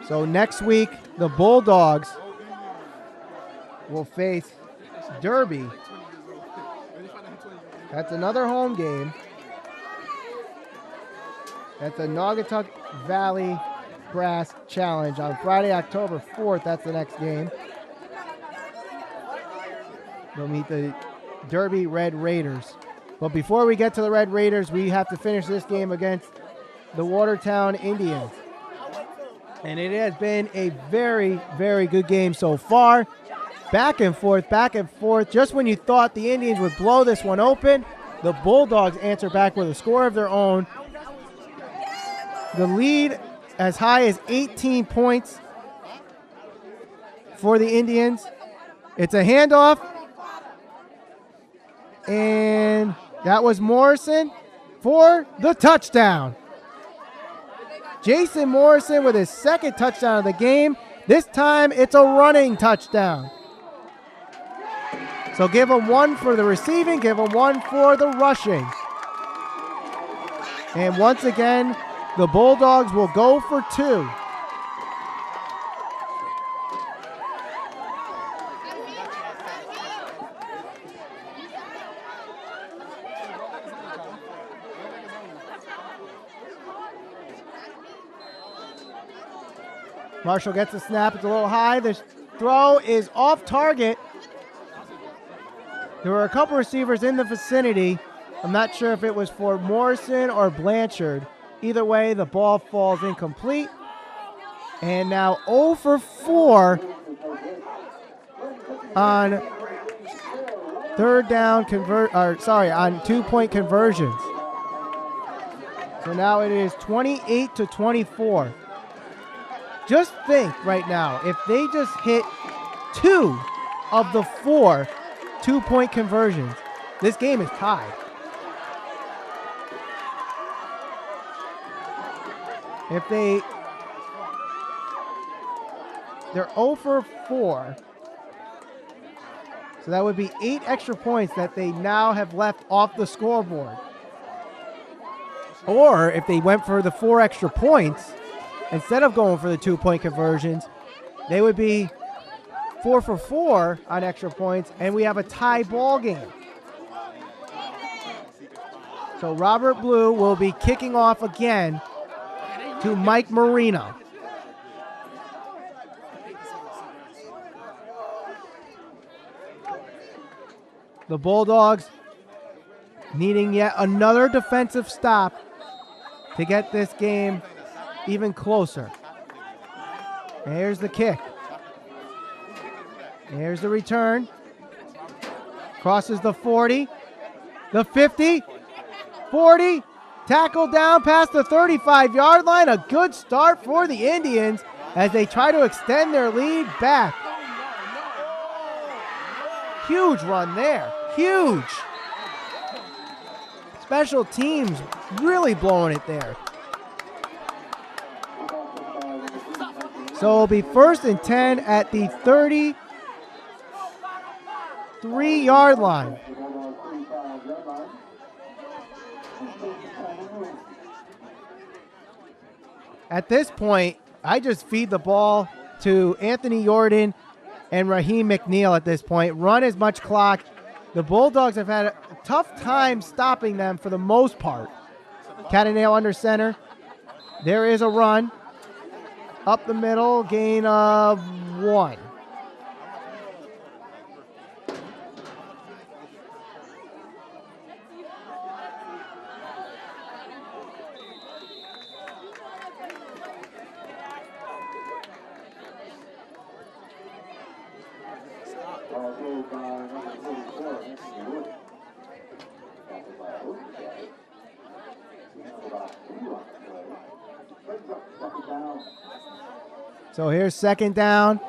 So next week, the Bulldogs will face Derby. That's another home game. That's the Naugatuck Valley Brass Challenge on Friday, October 4th. That's the next game. They'll meet the Derby Red Raiders. But before we get to the Red Raiders, we have to finish this game against the Watertown Indians. And it has been a very, very good game so far. Back and forth, back and forth. Just when you thought the Indians would blow this one open, the Bulldogs answer back with a score of their own. The lead as high as 18 points for the Indians. It's a handoff. And that was Morrison for the touchdown. Jason Morrison with his second touchdown of the game. This time it's a running touchdown. So give him 1 for the receiving, give him 1 for the rushing. And once again, the Bulldogs will go for 2. Marshall gets the snap. It's a little high. The throw is off target. There were a couple receivers in the vicinity. I'm not sure if it was for Morrison or Blanchard. Either way, the ball falls incomplete. And now 0 for 4 on third down on 2-point conversions. So now it is 28-24. Just think right now, if they just hit 2 of the 4 2-point conversions, this game is tied. If they're 0 for 4, so that would be 8 extra points that they now have left off the scoreboard. Or if they went for the 4 extra points, instead of going for the 2-point conversions, they would be 4 for 4 on extra points, and we have a tie ball game. So Robert Blue will be kicking off again to Mike Marino. The Bulldogs needing yet another defensive stop to get this game even closer. And here's the kick. And here's the return. Crosses the 40, the 50, 40, tackle down past the 35-yard line. A good start for the Indians as they try to extend their lead back. Huge run there. Huge. Special teams really blowing it there. So it'll be 1st and 10 at the 33-yard line. At this point, I just feed the ball to Anthony Jordan and Raheem McNeil at this point. Run as much clock. The Bulldogs have had a tough time stopping them for the most part. Catanale under center. There is a run. Up the middle, gain of 1. So here's second down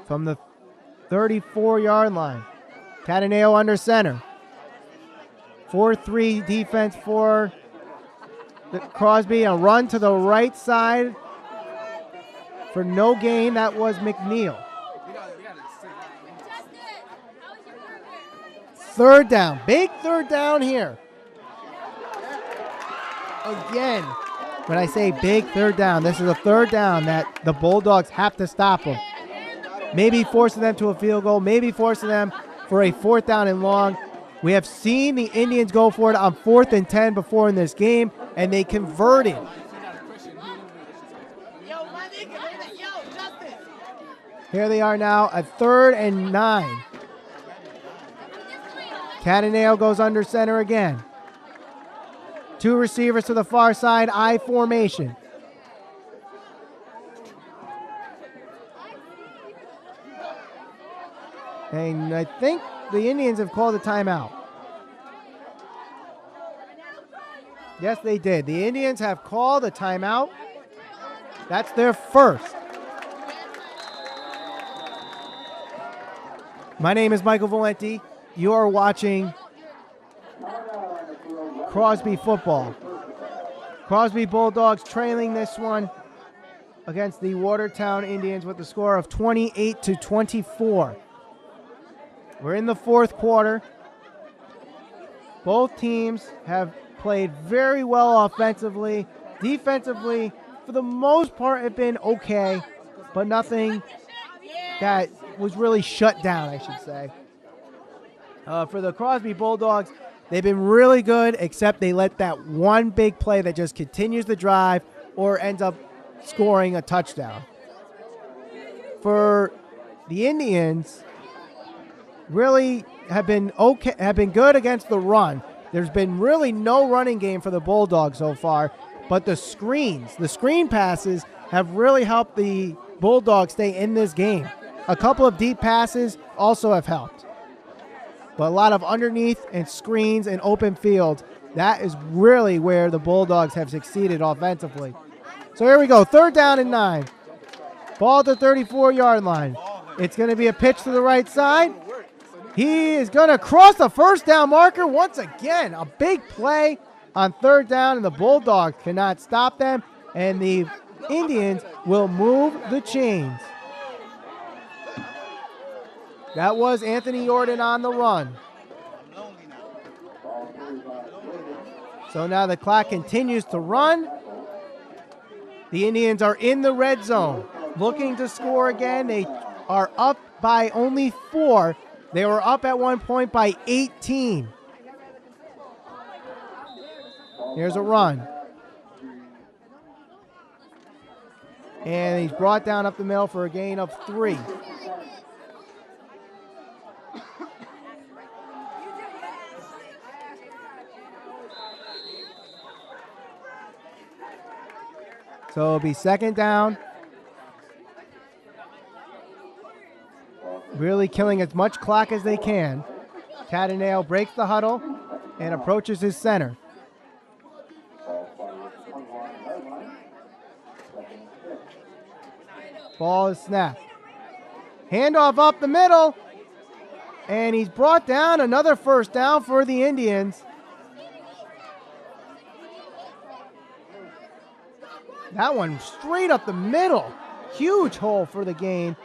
from the 34-yard line. Cataneo under center. 4-3 defense for Crosby. A run to the right side for no gain. That was McNeil. Third down. Big third down here. Again, when I say big third down, this is a third down that the Bulldogs have to stop them. Maybe forcing them to a field goal, maybe forcing them for a fourth down and long. We have seen the Indians go for it on 4th and 10 before in this game, and they converted. Here they are now at 3rd and 9. Cataneo goes under center again. 2 receivers to the far side, I formation. And I think the Indians have called a timeout. Yes, they did. The Indians have called a timeout. That's their first. My name is Michael Valenti. You are watching Crosby football. Crosby Bulldogs trailing this one against the Watertown Indians with the score of 28-24. We're in the 4th quarter. Both teams have played very well offensively. Defensively, for the most part, it's been okay, but nothing that was really shut down, I should say. For the Crosby Bulldogs, they've been really good, except they let that one big play that just continues the drive or ends up scoring a touchdown. For the Indians, really have been good against the run. There's been really no running game for the Bulldogs so far, but the screen passes have really helped the Bulldogs stay in this game. A couple of deep passes also have helped. But a lot of underneath and screens and open field, that is really where the Bulldogs have succeeded offensively. So here we go, 3rd down and 9. Ball at the 34-yard line. It's going to be a pitch to the right side. He is going to cross the first down marker once again. A big play on 3rd down, and the Bulldogs cannot stop them, and the Indians will move the chains. That was Anthony Jordan on the run. So now the clock continues to run. The Indians are in the red zone, looking to score again. They are up by only 4. They were up at one point by 18. Here's a run. And he's brought down up the middle for a gain of 3. So it'll be 2nd down. Really killing as much clock as they can. Cataneo breaks the huddle and approaches his center. Ball is snapped. Handoff up the middle. And he's brought down. Another first down for the Indians. That one straight up the middle. Huge hole for the gain.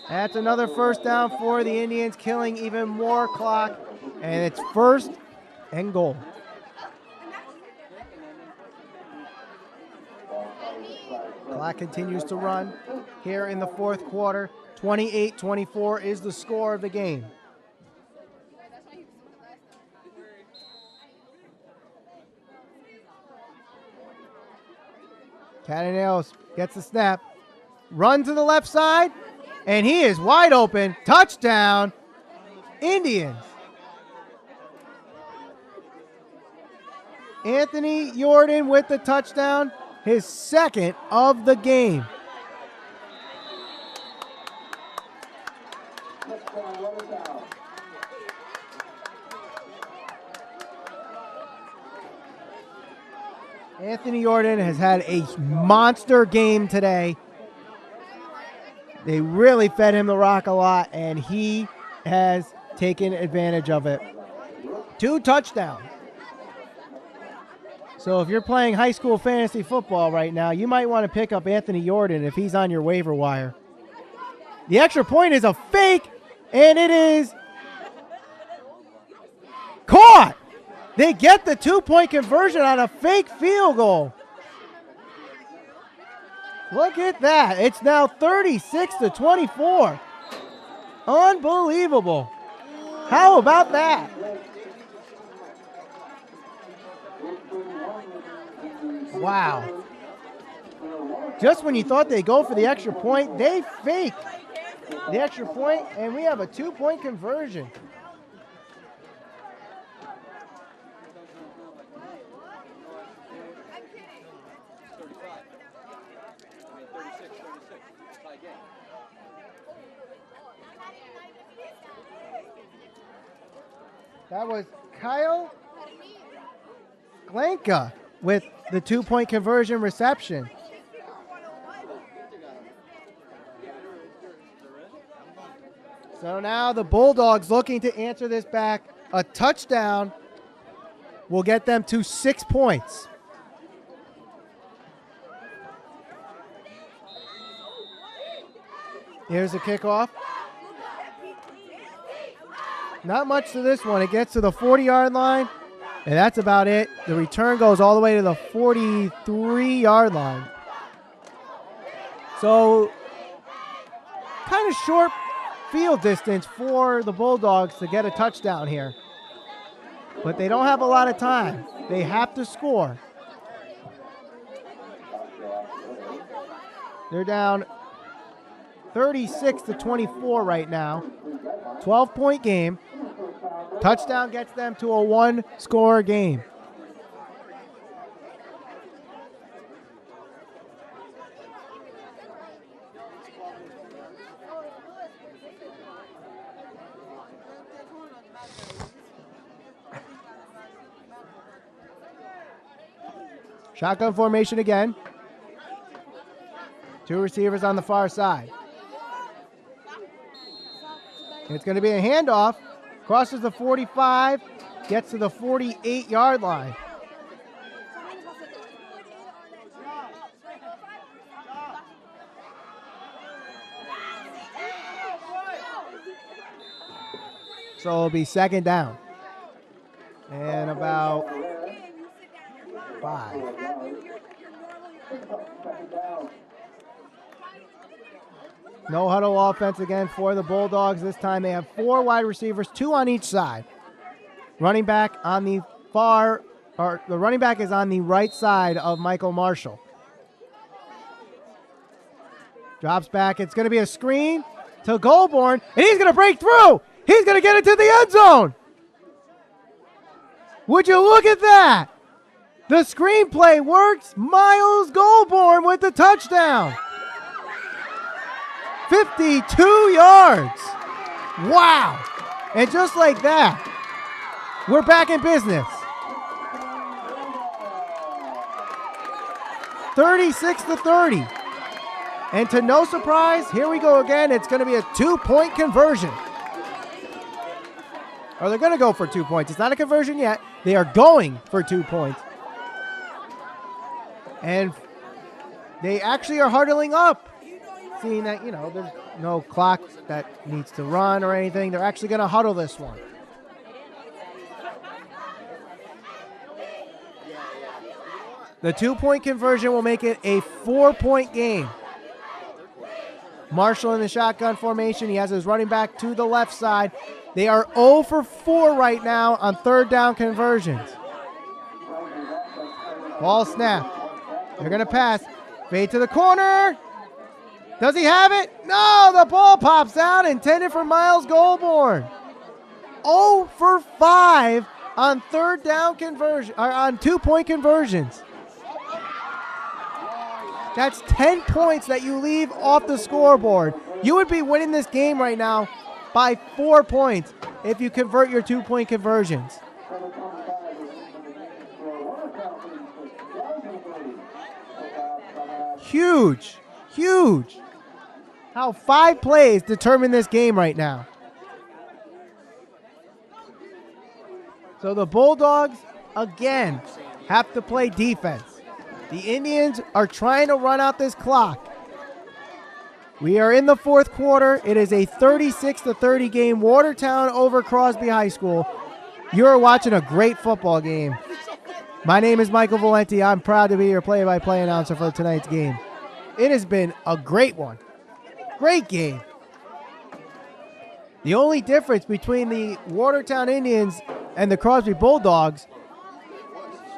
That's another first down for the Indians, killing even more clock. And it's 1st and goal. Clock continues to run here in the 4th quarter. 28-24 is the score of the game. Cataneo gets the snap, run to the left side, and he is wide open. Touchdown, Indians. Anthony Jordan with the touchdown, his 2nd of the game. Anthony Jordan has had a monster game today. They really fed him the rock a lot, and he has taken advantage of it. 2 touchdowns. So if you're playing high school fantasy football right now, you might want to pick up Anthony Jordan if he's on your waiver wire. The extra point is a fake, and it is caught. They get the 2-point conversion on a fake field goal. Look at that. It's now 36-24. Unbelievable. How about that? Wow. Just when you thought they'd go for the extra point, they fake the extra point, and we have a 2-point conversion. That was Kyle Glanka with the 2-point conversion reception. So now the Bulldogs looking to answer this back. A touchdown will get them to 6 points. Here's the kickoff. Not much to this one. It gets to the 40-yard line, and that's about it. The return goes all the way to the 43-yard line. So kind of short field distance for the Bulldogs to get a touchdown here. But they don't have a lot of time. They have to score. They're down 36-24 right now. 12-point game. Touchdown gets them to a 1-score game. Shotgun formation again. 2 receivers on the far side. It's going to be a handoff. Crosses the 45, gets to the 48-yard line. So it'll be 2nd down. And about 5. No huddle offense again for the Bulldogs. This time they have 4 wide receivers, 2 on each side. Running back on the the running back is on the right side of Michael Marshall. Drops back. It's going to be a screen to Goldborn, and he's going to break through. He's going to get into the end zone. Would you look at that? The screenplay works. Miles Goldborn with the touchdown. 52 yards. Wow. And just like that, we're back in business. 36-30. And to no surprise, here we go again. It's going to be a 2-point conversion. Or they're going to go for 2 points. It's not a conversion yet. They are going for 2 points. And they actually are huddling up. Seeing that, there's no clock that needs to run or anything. They're actually going to huddle this one. The 2-point conversion will make it a 4-point game. Marshall in the shotgun formation. He has his running back to the left side. They are 0 for 4 right now on 3rd down conversions. Ball snap. They're going to pass. Fade to the corner. Does he have it? No, the ball pops out, intended for Miles Goldborn. 0 for 5 on 3rd down conversion, or on 2-point conversions. That's 10 points that you leave off the scoreboard. You would be winning this game right now by 4 points if you convert your 2-point conversions. Huge, huge. How 5 plays determine this game right now. So the Bulldogs, again, have to play defense. The Indians are trying to run out this clock. We are in the 4th quarter. It is a 36-30 game, Watertown over Crosby High School. You're watching a great football game. My name is Michael Valenti. I'm proud to be your play-by-play announcer for tonight's game. It has been a great one. Great game. The only difference between the Watertown Indians and the Crosby Bulldogs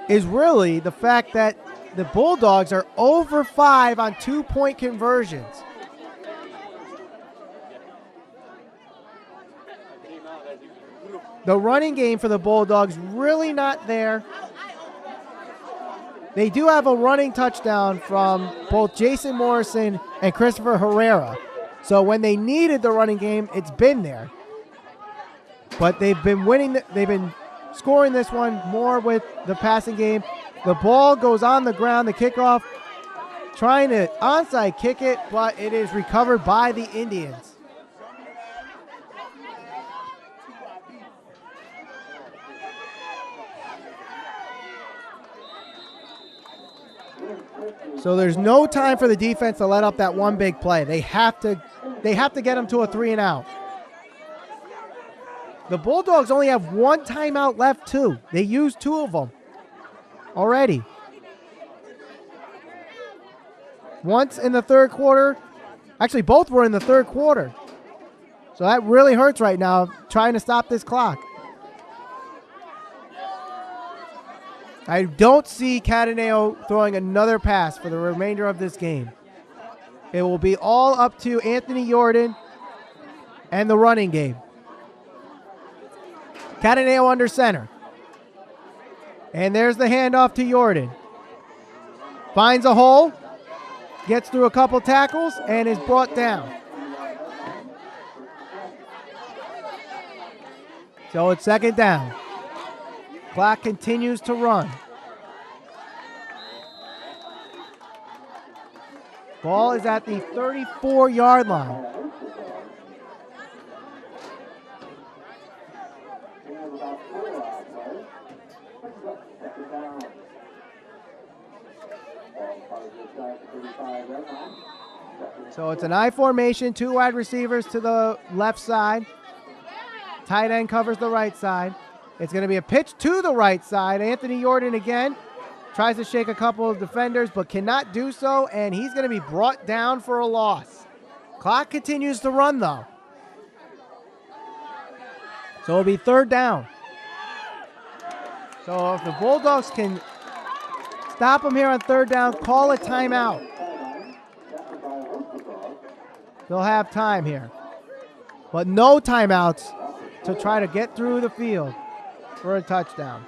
is really the fact that the Bulldogs are over 5 on 2-point conversions. The running game for the Bulldogs really not there. They do have a running touchdown from both Jason Morrison and Christopher Herrera. So when they needed the running game, it's been there. But they've been winning. They've been scoring this one more with the passing game. The ball goes on the ground, the kickoff, trying to onside kick it, but it is recovered by the Indians. So there's no time for the defense to let up that one big play. They have to get them to a 3-and-out. The Bulldogs only have 1 timeout left too. They used 2 of them already. Once in the 3rd quarter. Actually, both were in the 3rd quarter. So that really hurts right now, trying to stop this clock. I don't see Cataneo throwing another pass for the remainder of this game. It will be all up to Anthony Jordan and the running game. Cataneo under center. And there's the handoff to Jordan. Finds a hole, gets through a couple tackles, and is brought down. So it's 2nd down. Clock continues to run. Ball is at the 34-yard line. So it's an I formation, 2 wide receivers to the left side. Tight end covers the right side. It's going to be a pitch to the right side. Anthony Jordan again tries to shake a couple of defenders but cannot do so, and he's going to be brought down for a loss. Clock continues to run though. So it'll be 3rd down. So if the Bulldogs can stop them here on 3rd down, call a timeout. They'll have time here. But no timeouts to try to get through the field for a touchdown.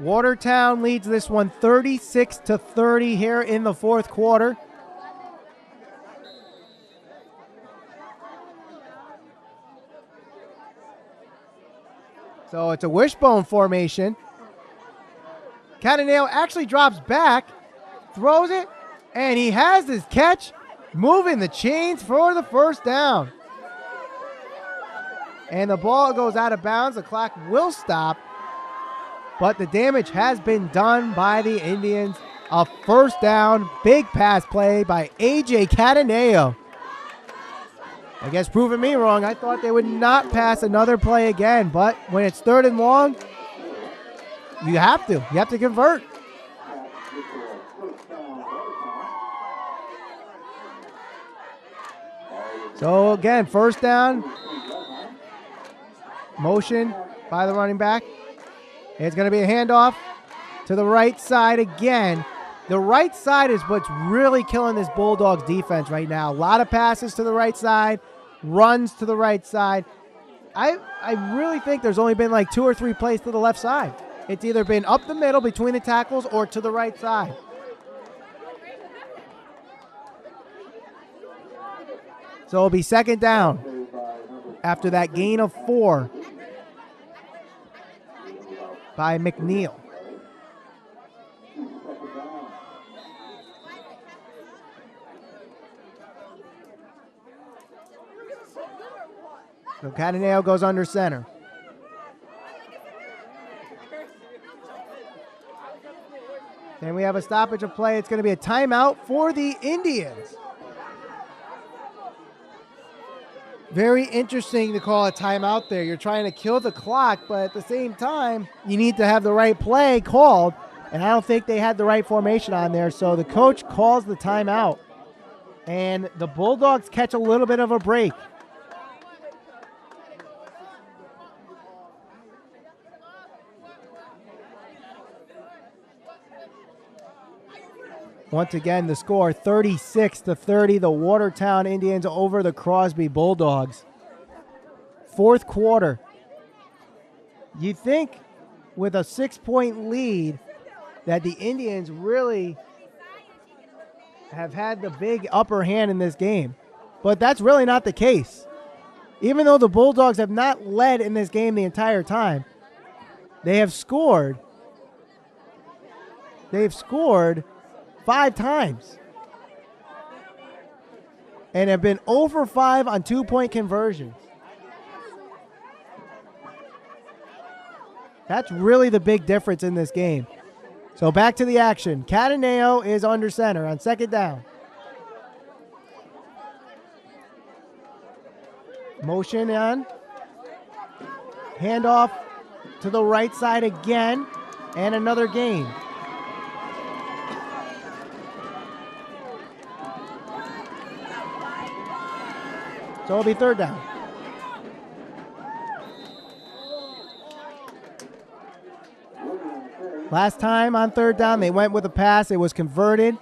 Watertown leads this one 36-30 here in the 4th quarter. So it's a wishbone formation. Cataneo actually drops back, throws it, and he has his catch, moving the chains for the 1st down. And the ball goes out of bounds. The clock will stop, but the damage has been done by the Indians. A 1st down, big pass play by A.J. Cataneo. I guess proving me wrong. I thought they would not pass another play again, but when it's 3rd and long, you have to. You have to convert. So again, 1st down. Motion by the running back. It's going to be a handoff to the right side again. The right side is what's really killing this Bulldogs defense right now. A lot of passes to the right side, runs to the right side. I really think there's only been like 2 or 3 plays to the left side. It's either been up the middle between the tackles or to the right side. So it'll be 2nd down after that gain of 4. by McNeil. So Cataneo goes under center. And we have a stoppage of play. It's going to be a timeout for the Indians. Very interesting to call a timeout there. You're trying to kill the clock, but at the same time, you need to have the right play called. And I don't think they had the right formation on there. So the coach calls the timeout. And the Bulldogs catch a little bit of a break. Once again, the score 36-30. The Watertown Indians over the Crosby Bulldogs. Fourth quarter. You think with a 6-point lead that the Indians really have had the big upper hand in this game. But that's really not the case. Even though the Bulldogs have not led in this game the entire time, they have scored. They've scored 5 times and have been over 5 on 2-point conversions. That's really the big difference in this game. So back to the action. Cataneo is under center on second down. Motion on. Handoff to the right side again, and another gain. So it'll be third down. Last time on third down, they went with a pass. It was converted.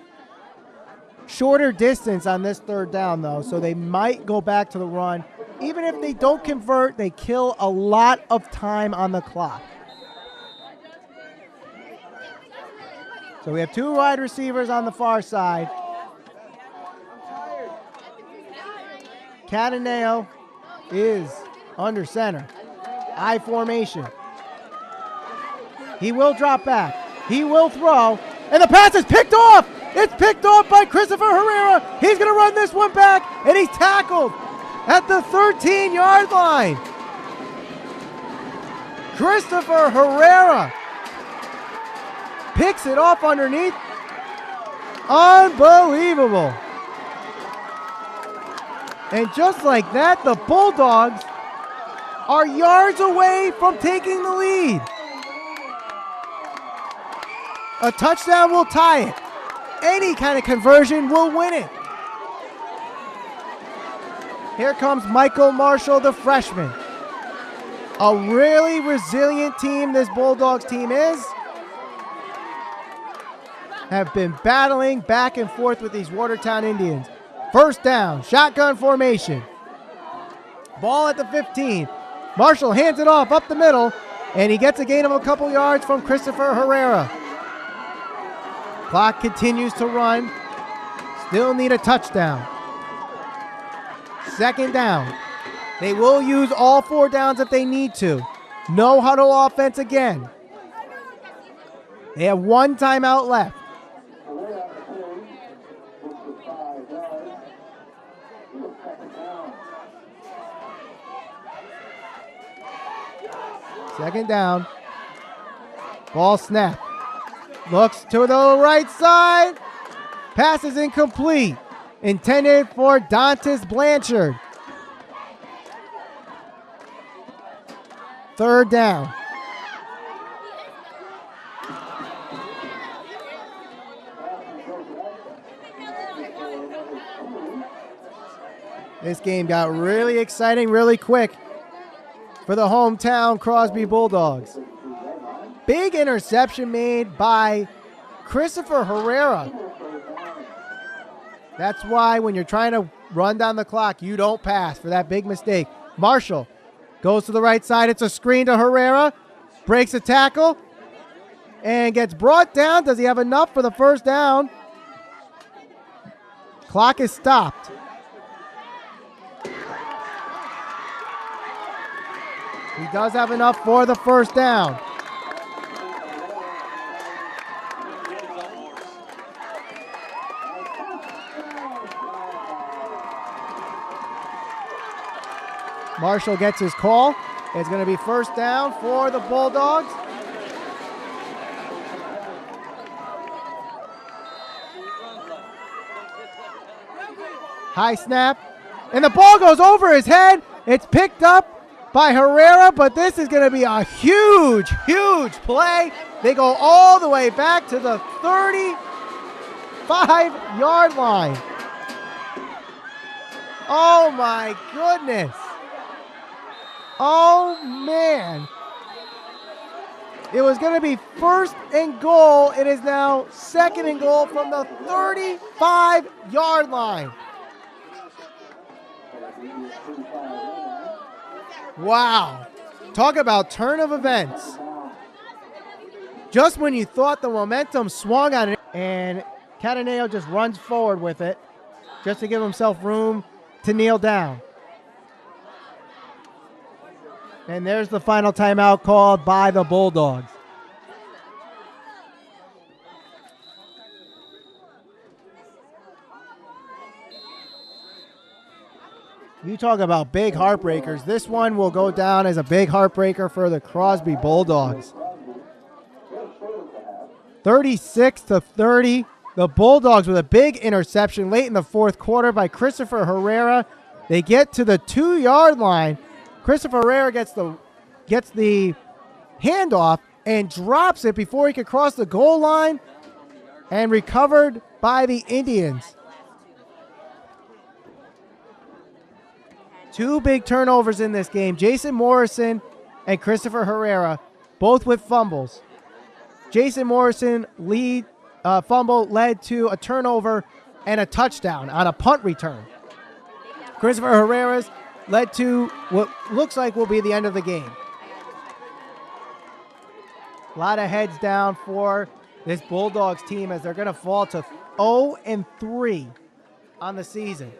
Shorter distance on this third down, though, so they might go back to the run. Even if they don't convert, they kill a lot of time on the clock. So we have 2 wide receivers on the far side. Cataneo is under center. I formation. He will drop back. He will throw. And the pass is picked off. It's picked off by Christopher Herrera. He's going to run this one back, and he's tackled at the 13-yard line. Christopher Herrera picks it off underneath. Unbelievable. And just like that, the Bulldogs are yards away from taking the lead. A touchdown will tie it. Any kind of conversion will win it. Here comes Michael Marshall, the freshman. A really resilient team this Bulldogs team is. Have been battling back and forth with these Watertown Indians. First down, shotgun formation. Ball at the 15. Marshall hands it off up the middle, and he gets a gain of a couple yards from Christopher Herrera. Clock continues to run. Still need a touchdown. Second down. They will use all 4 downs if they need to. No huddle offense again. They have 1 timeout left. Second down. Ball snap. Looks to the right side. Pass is incomplete. Intended for Dantas Blanchard. Third down. This game got really exciting really quick for the hometown Crosby Bulldogs. Big interception made by Christopher Herrera. That's why when you're trying to run down the clock, you don't pass for that big mistake. Marshall goes to the right side. It's a screen to Herrera. Breaks a tackle and gets brought down. Does he have enough for the first down? Clock is stopped. He does have enough for the first down. Marshall gets his call. It's going to be first down for the Bulldogs. High snap. And the ball goes over his head. It's picked up by Herrera, but this is going to be a huge, huge play. They go all the way back to the 35-yard line. Oh, my goodness. Oh, man. It was going to be first and goal. It is now second and goal from the 35-yard line. Wow. Talk about turn of events. Just when you thought the momentum swung on it, and Cataneo just runs forward with it just to give himself room to kneel down. And there's the final timeout called by the Bulldogs. You talk about big heartbreakers. This one will go down as a big heartbreaker for the Crosby Bulldogs. 36-30. The Bulldogs with a big interception late in the fourth quarter by Christopher Herrera. They get to the 2-yard line. Christopher Herrera gets the handoff and drops it before he could cross the goal line, and recovered by the Indians. Two big turnovers in this game. Jason Morrison and Christopher Herrera, both with fumbles. Jason Morrison fumble led to a turnover and a touchdown on a punt return. Christopher Herrera's led to what looks like will be the end of the game. A lot of heads down for this Bulldogs team as they're going to fall to 0-3 on the season.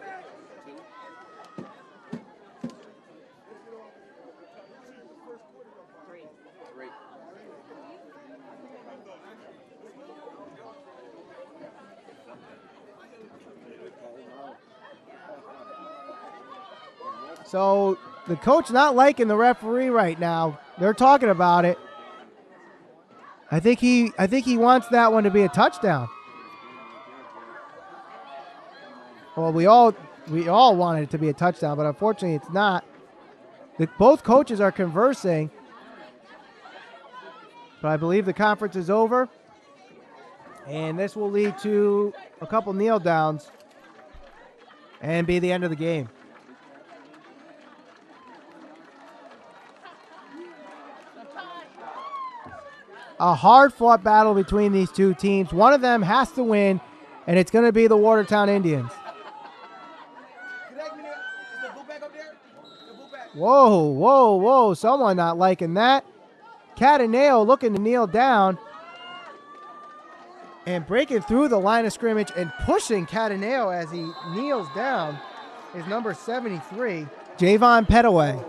So the coach not liking the referee right now. They're talking about it. I think he wants that one to be a touchdown. Well, we all wanted it to be a touchdown, but unfortunately it's not. Both coaches are conversing, but I believe the conference is over, and this will lead to a couple kneel downs and be the end of the game. A hard-fought battle between these two teams. One of them has to win, and it's going to be the Watertown Indians. Whoa, whoa, whoa. Someone not liking that. Cataneo looking to kneel down and breaking through the line of scrimmage and pushing Cataneo as he kneels down is number 73, Javon Petaway.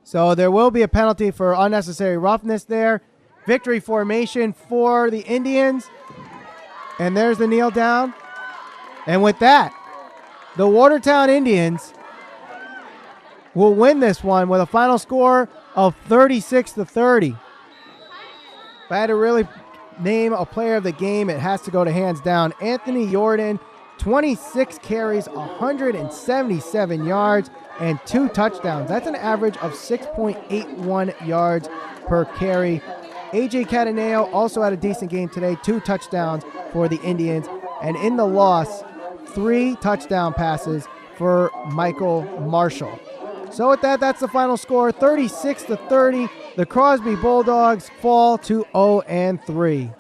So there will be a penalty for unnecessary roughness there. Victory formation for the Indians. And there's the kneel down. And with that, the Watertown Indians will win this one with a final score of 36-30. If I had to really name a player of the game, it has to go to hands down Anthony Jordan. 26 carries, 177 yards, and 2 touchdowns. That's an average of 6.81 yards per carry. AJ Cataneo also had a decent game today, 2 touchdowns for the Indians. And in the loss, 3 touchdown passes for Michael Marshall. So with that, that's the final score, 36-30. The Crosby Bulldogs fall to 0-3.